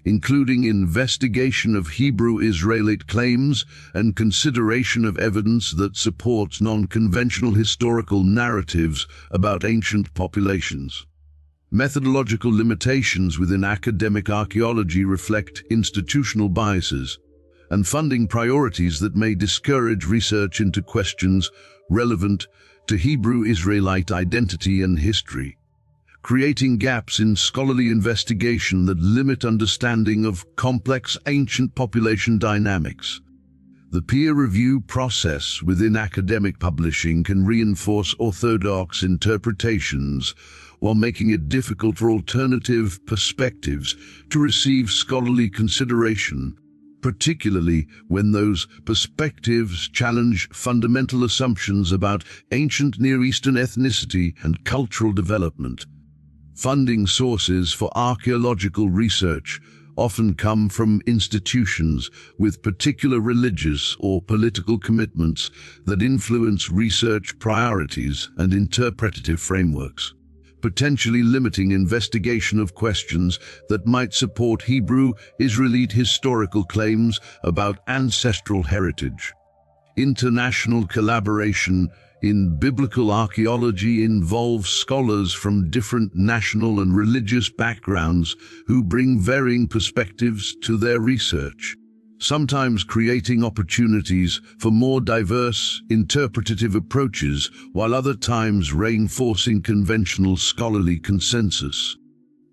including investigation of Hebrew Israelite claims and consideration of evidence that supports non-conventional historical narratives about ancient populations. Methodological limitations within academic archaeology reflect institutional biases and funding priorities that may discourage research into questions relevant to Hebrew Israelite identity and history, creating gaps in scholarly investigation that limit understanding of complex ancient population dynamics. The peer review process within academic publishing can reinforce orthodox interpretations while making it difficult for alternative perspectives to receive scholarly consideration. particularly when those perspectives challenge fundamental assumptions about ancient Near Eastern ethnicity and cultural development. Funding sources for archaeological research often come from institutions with particular religious or political commitments that influence research priorities and interpretative frameworks, potentially limiting investigation of questions that might support Hebrew Israelite historical claims about ancestral heritage. International collaboration in biblical archaeology involves scholars from different national and religious backgrounds who bring varying perspectives to their research, sometimes creating opportunities for more diverse interpretative approaches, while other times reinforcing conventional scholarly consensus.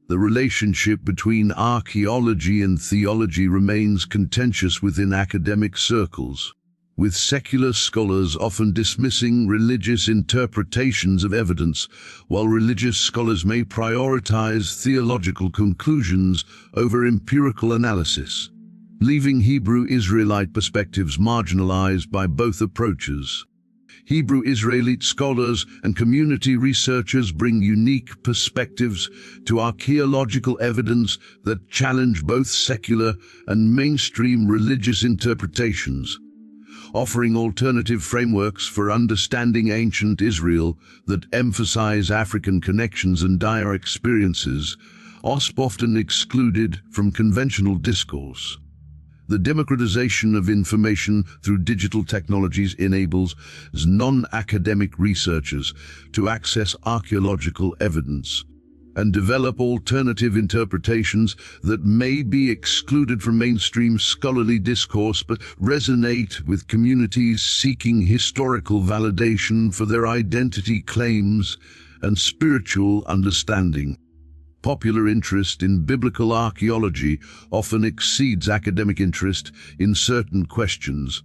The relationship between archaeology and theology remains contentious within academic circles, with secular scholars often dismissing religious interpretations of evidence, while religious scholars may prioritize theological conclusions over empirical analysis, leaving Hebrew Israelite perspectives marginalized by both approaches. Hebrew Israelite scholars and community researchers bring unique perspectives to archaeological evidence that challenge both secular and mainstream religious interpretations, offering alternative frameworks for understanding ancient Israel that emphasize African connections and dire experiences, often excluded from conventional discourse. The democratization of information through digital technologies enables non-academic researchers to access archaeological evidence and develop alternative interpretations that may be excluded from mainstream scholarly discourse but resonate with communities seeking historical validation for their identity claims and spiritual understanding. Popular interest in biblical archaeology often exceeds academic interest in certain questions,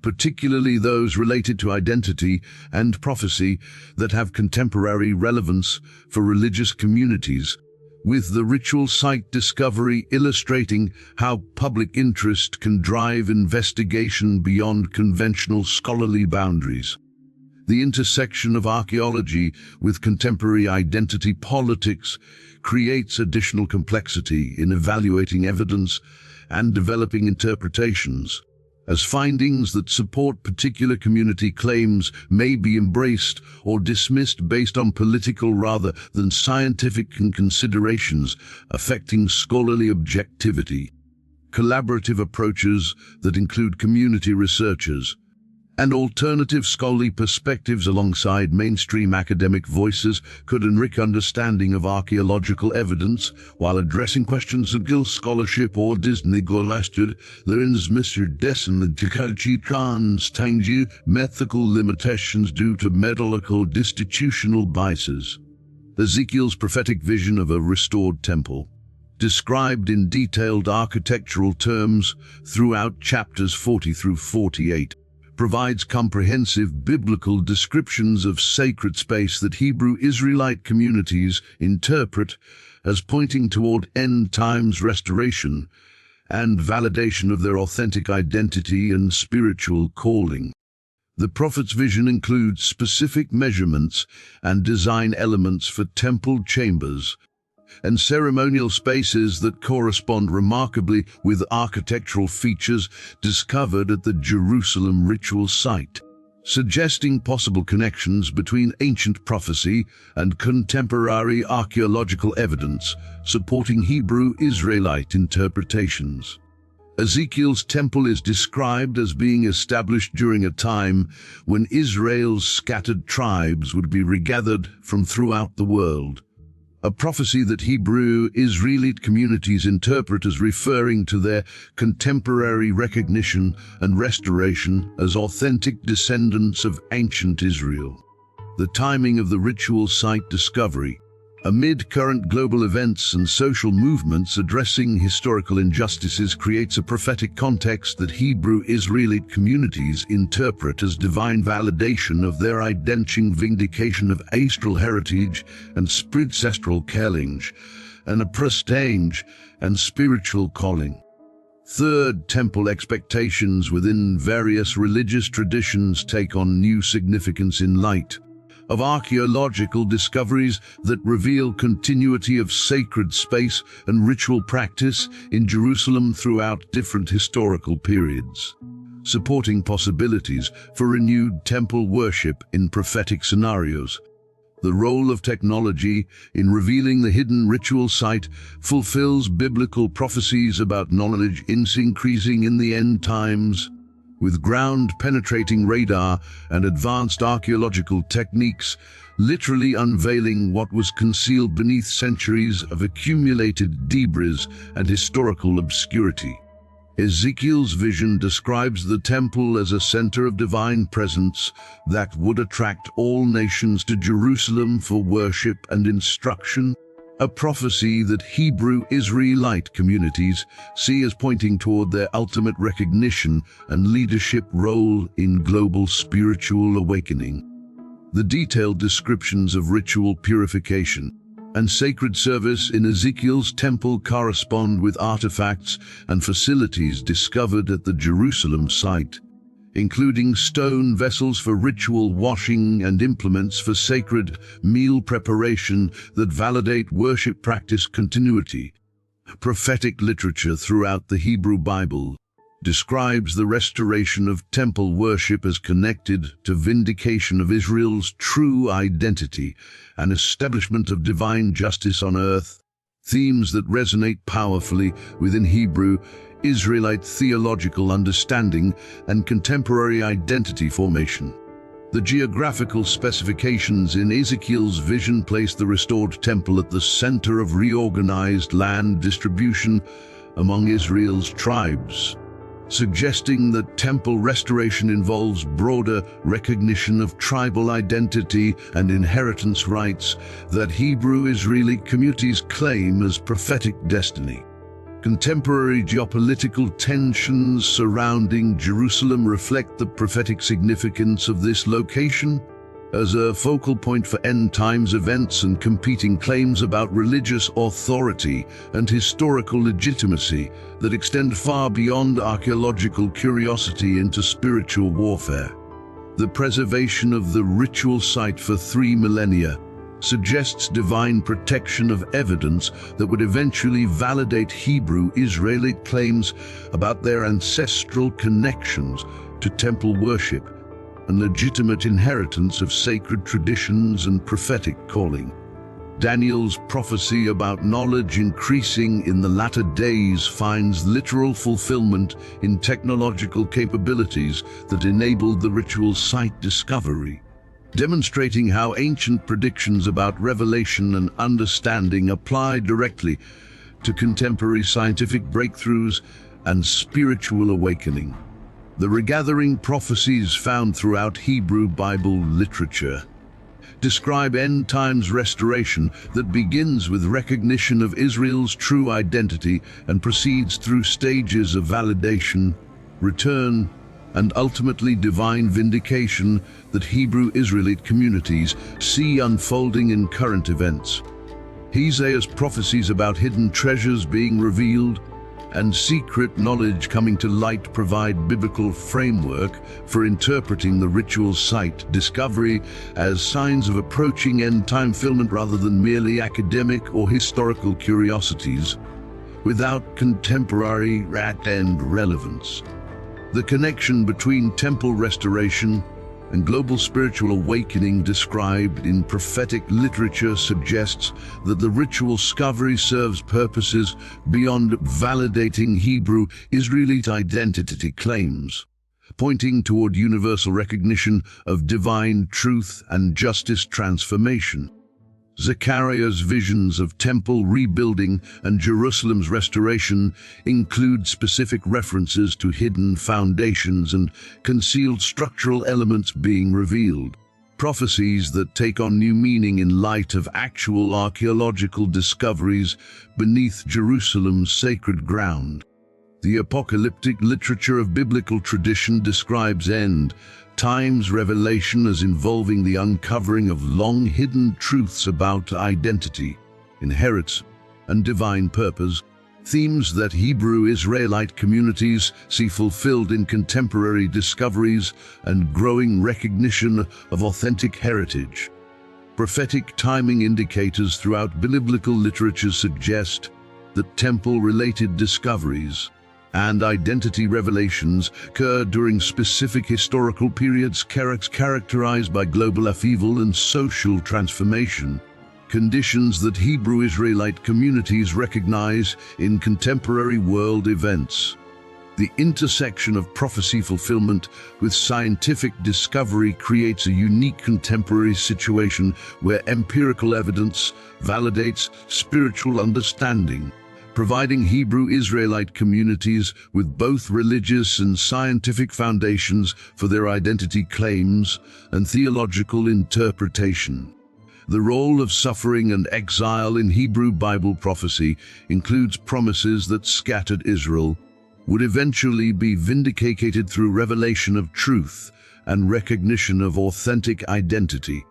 particularly those related to identity and prophecy that have contemporary relevance for religious communities, with the ritual site discovery illustrating how public interest can drive investigation beyond conventional scholarly boundaries. The intersection of archaeology with contemporary identity politics creates additional complexity in evaluating evidence and developing interpretations, as findings that support particular community claims may be embraced or dismissed based on political rather than scientific considerations affecting scholarly objectivity. Collaborative approaches that include community researchers and alternative scholarly perspectives alongside mainstream academic voices could enrich understanding of archaeological evidence while addressing questions of guild scholarship or Disney Golastud. There is Mr. Dessen and Takachi Khan's Tangi methical limitations due to metallurgical destitutional biases. Ezekiel's prophetic vision of a restored temple, described in detailed architectural terms throughout chapters 40 through 48, provides comprehensive biblical descriptions of sacred space that Hebrew Israelite communities interpret as pointing toward end times restoration and validation of their authentic identity and spiritual calling. The prophet's vision includes specific measurements and design elements for temple chambers and ceremonial spaces that correspond remarkably with architectural features discovered at the Jerusalem ritual site, suggesting possible connections between ancient prophecy and contemporary archaeological evidence supporting Hebrew Israelite interpretations. Ezekiel's temple is described as being established during a time when Israel's scattered tribes would be regathered from throughout the world, a prophecy that Hebrew Israelite communities interpret as referring to their contemporary recognition and restoration as authentic descendants of ancient Israel. The timing of the ritual site discovery, amid current global events and social movements addressing historical injustices, creates a prophetic context that Hebrew Israelite communities interpret as divine validation of their identity, vindication of ancestral heritage and ancestral calling, and a prestige and spiritual calling. Third, temple expectations within various religious traditions take on new significance in light of archaeological discoveries that reveal continuity of sacred space and ritual practice in Jerusalem throughout different historical periods, supporting possibilities for renewed temple worship in prophetic scenarios. The role of technology in revealing the hidden ritual site fulfills biblical prophecies about knowledge increasing in the end times. With ground-penetrating radar and advanced archaeological techniques, literally unveiling what was concealed beneath centuries of accumulated debris and historical obscurity. Ezekiel's vision describes the temple as a center of divine presence that would attract all nations to Jerusalem for worship and instruction, a prophecy that Hebrew Israelite communities see as pointing toward their ultimate recognition and leadership role in global spiritual awakening. The detailed descriptions of ritual purification and sacred service in Ezekiel's temple correspond with artifacts and facilities discovered at the Jerusalem site, including stone vessels for ritual washing and implements for sacred meal preparation that validate worship practice continuity. Prophetic literature throughout the Hebrew Bible describes the restoration of temple worship as connected to vindication of Israel's true identity and establishment of divine justice on earth, themes that resonate powerfully within Hebrew Israelite theological understanding and contemporary identity formation. The geographical specifications in Ezekiel's vision place the restored temple at the center of reorganized land distribution among Israel's tribes, suggesting that temple restoration involves broader recognition of tribal identity and inheritance rights that Hebrew Israeli communities claim as prophetic destiny. Contemporary geopolitical tensions surrounding Jerusalem reflect the prophetic significance of this location as a focal point for end times events and competing claims about religious authority and historical legitimacy that extend far beyond archaeological curiosity into spiritual warfare. The preservation of the ritual site for 3 millennia suggests divine protection of evidence that would eventually validate Hebrew Israelite claims about their ancestral connections to temple worship and legitimate inheritance of sacred traditions and prophetic calling. Daniel's prophecy about knowledge increasing in the latter days finds literal fulfillment in technological capabilities that enabled the ritual site discovery, demonstrating how ancient predictions about revelation and understanding apply directly to contemporary scientific breakthroughs and spiritual awakening. The regathering prophecies found throughout Hebrew Bible literature describe end times restoration that begins with recognition of Israel's true identity and proceeds through stages of validation, return, and ultimately divine vindication that Hebrew Israelite communities see unfolding in current events. Isaiah's prophecies about hidden treasures being revealed and secret knowledge coming to light provide biblical framework for interpreting the ritual site discovery as signs of approaching end-time fulfillment rather than merely academic or historical curiosities without contemporary and relevance. The connection between temple restoration and global spiritual awakening described in prophetic literature suggests that the ritual discovery serves purposes beyond validating Hebrew Israelite identity claims, pointing toward universal recognition of divine truth and justice transformation. Zechariah's visions of temple rebuilding and Jerusalem's restoration include specific references to hidden foundations and concealed structural elements being revealed, prophecies that take on new meaning in light of actual archaeological discoveries beneath Jerusalem's sacred ground. The apocalyptic literature of biblical tradition describes end times revelation as involving the uncovering of long-hidden truths about identity, inheritance, and divine purpose, themes that Hebrew Israelite communities see fulfilled in contemporary discoveries and growing recognition of authentic heritage. Prophetic timing indicators throughout biblical literature suggest that temple-related discoveries and identity revelations occurred during specific historical periods characterized by global upheaval and social transformation, conditions that Hebrew Israelite communities recognize in contemporary world events. The intersection of prophecy fulfillment with scientific discovery creates a unique contemporary situation where empirical evidence validates spiritual understanding, providing Hebrew Israelite communities with both religious and scientific foundations for their identity claims and theological interpretation. The role of suffering and exile in Hebrew Bible prophecy includes promises that scattered Israel would eventually be vindicated through revelation of truth and recognition of authentic identity.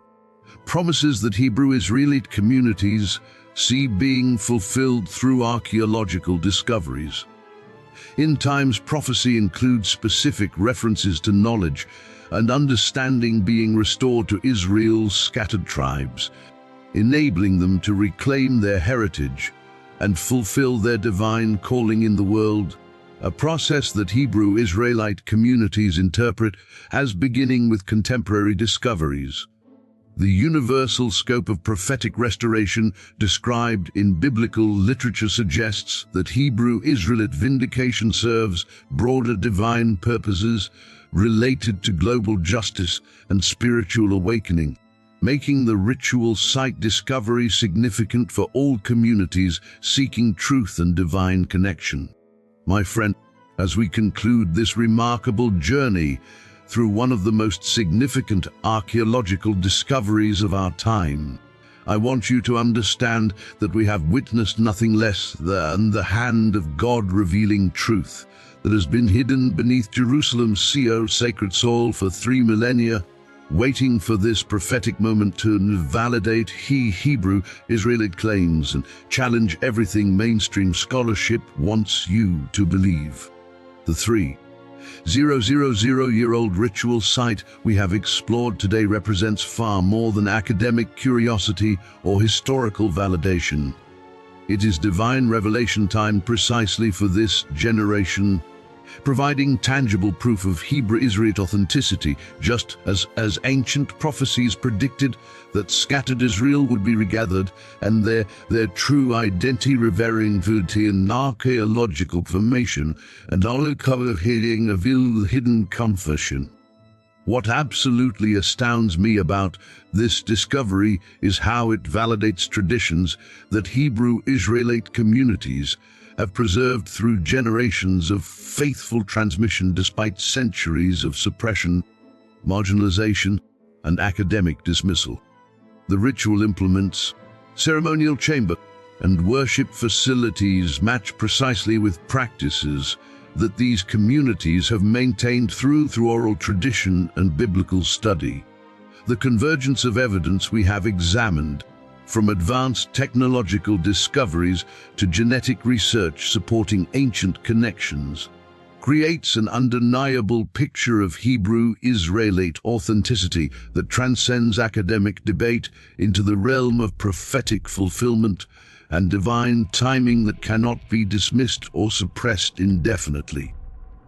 Promises that Hebrew Israelite communities see being fulfilled through archaeological discoveries. In times, prophecy includes specific references to knowledge and understanding being restored to Israel's scattered tribes, enabling them to reclaim their heritage and fulfill their divine calling in the world, a process that Hebrew Israelite communities interpret as beginning with contemporary discoveries. The universal scope of prophetic restoration described in biblical literature suggests that Hebrew Israelite vindication serves broader divine purposes related to global justice and spiritual awakening, making the ritual site discovery significant for all communities seeking truth and divine connection. My friend, as we conclude this remarkable journey through one of the most significant archaeological discoveries of our time, I want you to understand that we have witnessed nothing less than the hand of God revealing truth that has been hidden beneath Jerusalem's sacred soil for 3 millennia, waiting for this prophetic moment to validate Hebrew Israelite claims and challenge everything mainstream scholarship wants you to believe. The 3,000-year-old ritual site we have explored today represents far more than academic curiosity or historical validation. It is divine revelation timed precisely for this generation, providing tangible proof of Hebrew Israelite authenticity, just as ancient prophecies predicted that scattered Israel would be regathered and their true identity revering in archaeological formation and uncovered hidden confession. What absolutely astounds me about this discovery is how it validates traditions that Hebrew Israelite communities have preserved through generations of faithful transmission despite centuries of suppression, marginalization, and academic dismissal. The ritual implements, ceremonial chamber, and worship facilities match precisely with practices that these communities have maintained through oral tradition and biblical study. The convergence of evidence we have examined, from advanced technological discoveries to genetic research supporting ancient connections, creates an undeniable picture of Hebrew Israelite authenticity that transcends academic debate into the realm of prophetic fulfillment and divine timing that cannot be dismissed or suppressed indefinitely.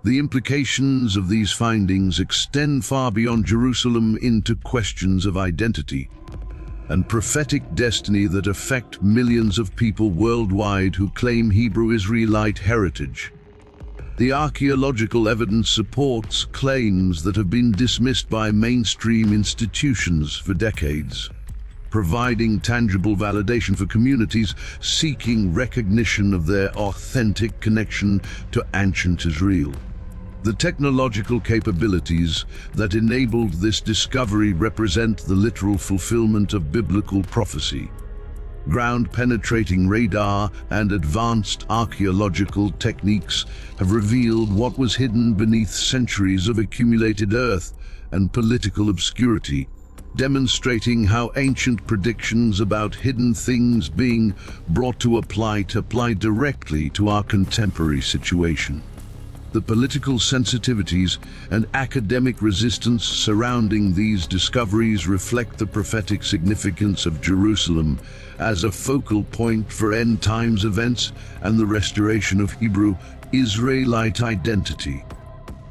The implications of these findings extend far beyond Jerusalem into questions of identity and prophetic destiny that affect millions of people worldwide who claim Hebrew Israelite heritage. The archaeological evidence supports claims that have been dismissed by mainstream institutions for decades, providing tangible validation for communities seeking recognition of their authentic connection to ancient Israel. The technological capabilities that enabled this discovery represent the literal fulfillment of biblical prophecy. Ground-penetrating radar and advanced archaeological techniques have revealed what was hidden beneath centuries of accumulated earth and political obscurity, demonstrating how ancient predictions about hidden things being brought to apply directly to our contemporary situation. The political sensitivities and academic resistance surrounding these discoveries reflect the prophetic significance of Jerusalem as a focal point for end times events and the restoration of Hebrew Israelite identity.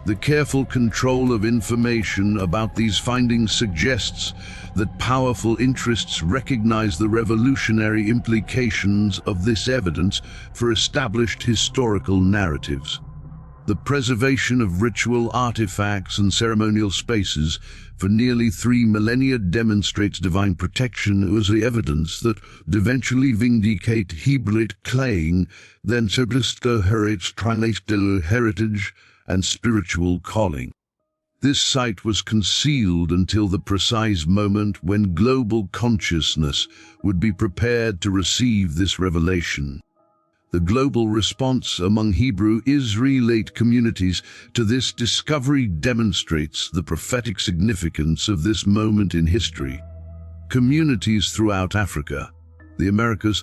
The careful control of information about these findings suggests that powerful interests recognize the revolutionary implications of this evidence for established historical narratives. The preservation of ritual artifacts and ceremonial spaces for nearly 3 millennia demonstrates divine protection as the evidence that eventually vindicate Hebrew claim, then heritage and spiritual calling. This site was concealed until the precise moment when global consciousness would be prepared to receive this revelation. The global response among Hebrew Israelite communities to this discovery demonstrates the prophetic significance of this moment in history. Communities throughout Africa, the Americas,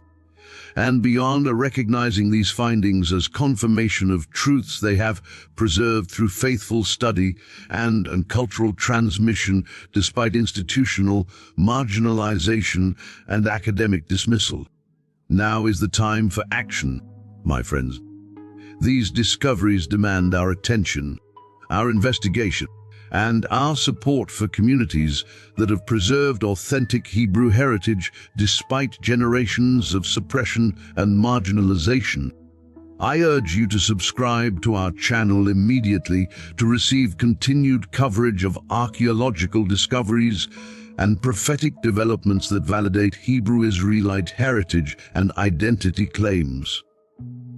and beyond are recognizing these findings as confirmation of truths they have preserved through faithful study and cultural transmission despite institutional marginalization and academic dismissal. Now is the time for action, my friends. These discoveries demand our attention, our investigation, and our support for communities that have preserved authentic Hebrew heritage despite generations of suppression and marginalization. I urge you to subscribe to our channel immediately to receive continued coverage of archaeological discoveries and prophetic developments that validate Hebrew Israelite heritage and identity claims.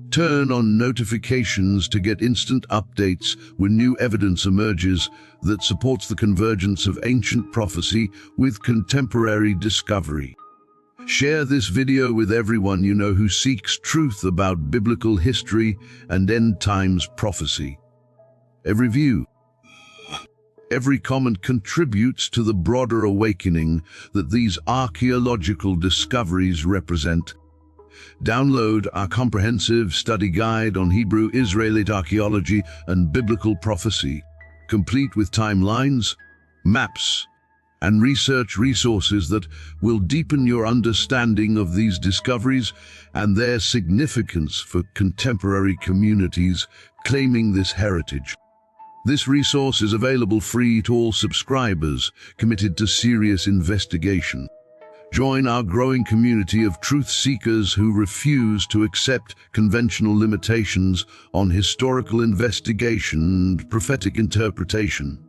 Turn on notifications to get instant updates when new evidence emerges that supports the convergence of ancient prophecy with contemporary discovery. Share this video with everyone you know who seeks truth about biblical history and end times prophecy. Every view, every comment contributes to the broader awakening that these archaeological discoveries represent. Download our comprehensive study guide on Hebrew Israelite archaeology and biblical prophecy, complete with timelines, maps, and research resources that will deepen your understanding of these discoveries and their significance for contemporary communities claiming this heritage. This resource is available free to all subscribers committed to serious investigation. Join our growing community of truth seekers who refuse to accept conventional limitations on historical investigation and prophetic interpretation.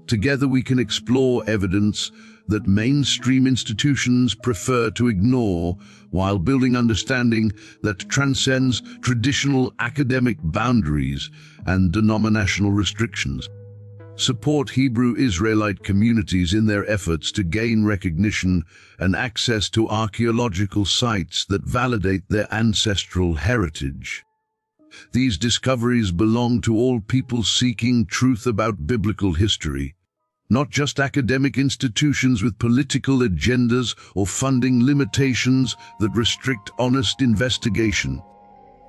Together we can explore evidence that mainstream institutions prefer to ignore while building understanding that transcends traditional academic boundaries and denominational restrictions. Support Hebrew Israelite communities in their efforts to gain recognition and access to archaeological sites that validate their ancestral heritage. These discoveries belong to all people seeking truth about biblical history, not just academic institutions with political agendas or funding limitations that restrict honest investigation.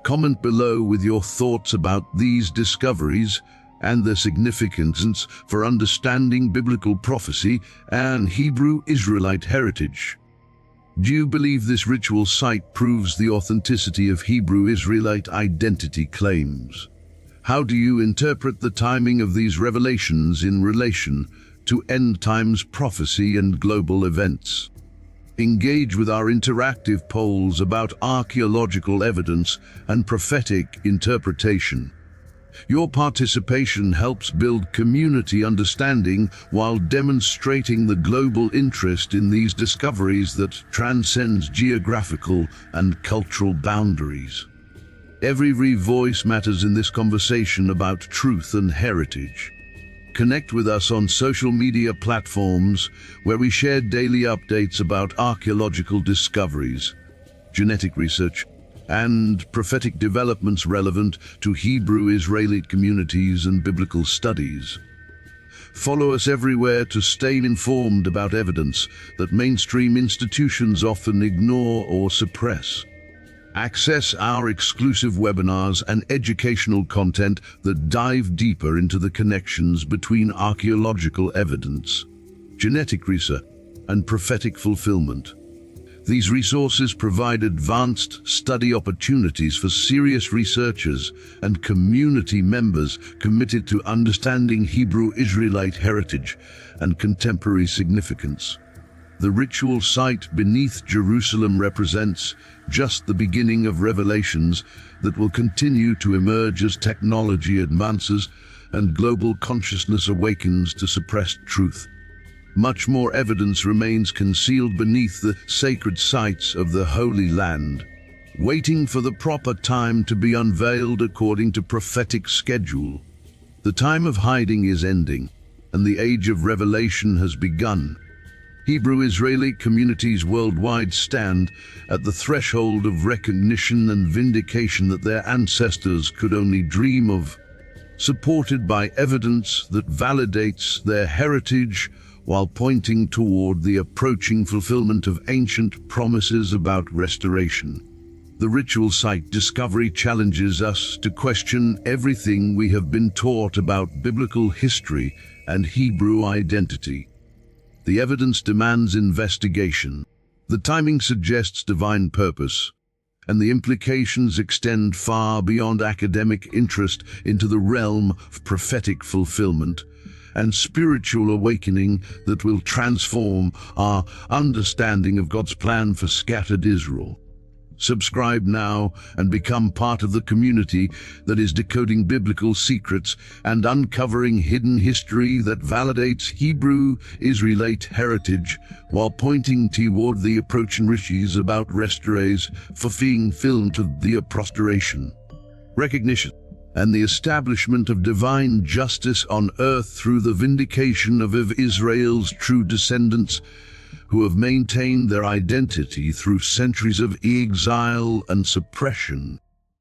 Comment below with your thoughts about these discoveries and their significance for understanding biblical prophecy and Hebrew Israelite heritage. Do you believe this ritual site proves the authenticity of Hebrew Israelite identity claims? How do you interpret the timing of these revelations in relation to end times prophecy and global events? Engage with our interactive polls about archaeological evidence and prophetic interpretation. Your participation helps build community understanding while demonstrating the global interest in these discoveries that transcends geographical and cultural boundaries. Every voice matters in this conversation about truth and heritage. Connect with us on social media platforms where we share daily updates about archaeological discoveries, genetic research, and prophetic developments relevant to Hebrew Israelite communities and biblical studies. Follow us everywhere to stay informed about evidence that mainstream institutions often ignore or suppress. Access our exclusive webinars and educational content that dive deeper into the connections between archaeological evidence, genetic research, and prophetic fulfillment. These resources provide advanced study opportunities for serious researchers and community members committed to understanding Hebrew Israelite heritage and contemporary significance. The ritual site beneath Jerusalem represents just the beginning of revelations that will continue to emerge as technology advances and global consciousness awakens to suppressed truth. Much more evidence remains concealed beneath the sacred sites of the Holy Land, waiting for the proper time to be unveiled according to prophetic schedule. The time of hiding is ending, and the age of revelation has begun. Hebrew Israeli communities worldwide stand at the threshold of recognition and vindication that their ancestors could only dream of, supported by evidence that validates their heritage while pointing toward the approaching fulfillment of ancient promises about restoration. The ritual site discovery challenges us to question everything we have been taught about biblical history and Hebrew identity. The evidence demands investigation. The timing suggests divine purpose, and the implications extend far beyond academic interest into the realm of prophetic fulfillment and spiritual awakening that will transform our understanding of God's plan for scattered Israel. Subscribe now and become part of the community that is decoding biblical secrets and uncovering hidden history that validates Hebrew Israelite heritage while pointing toward the approaching riches about restoration, fulfilling filmed of the restoration, recognition, and the establishment of divine justice on earth through the vindication of Israel's true descendants who have maintained their identity through centuries of exile and suppression.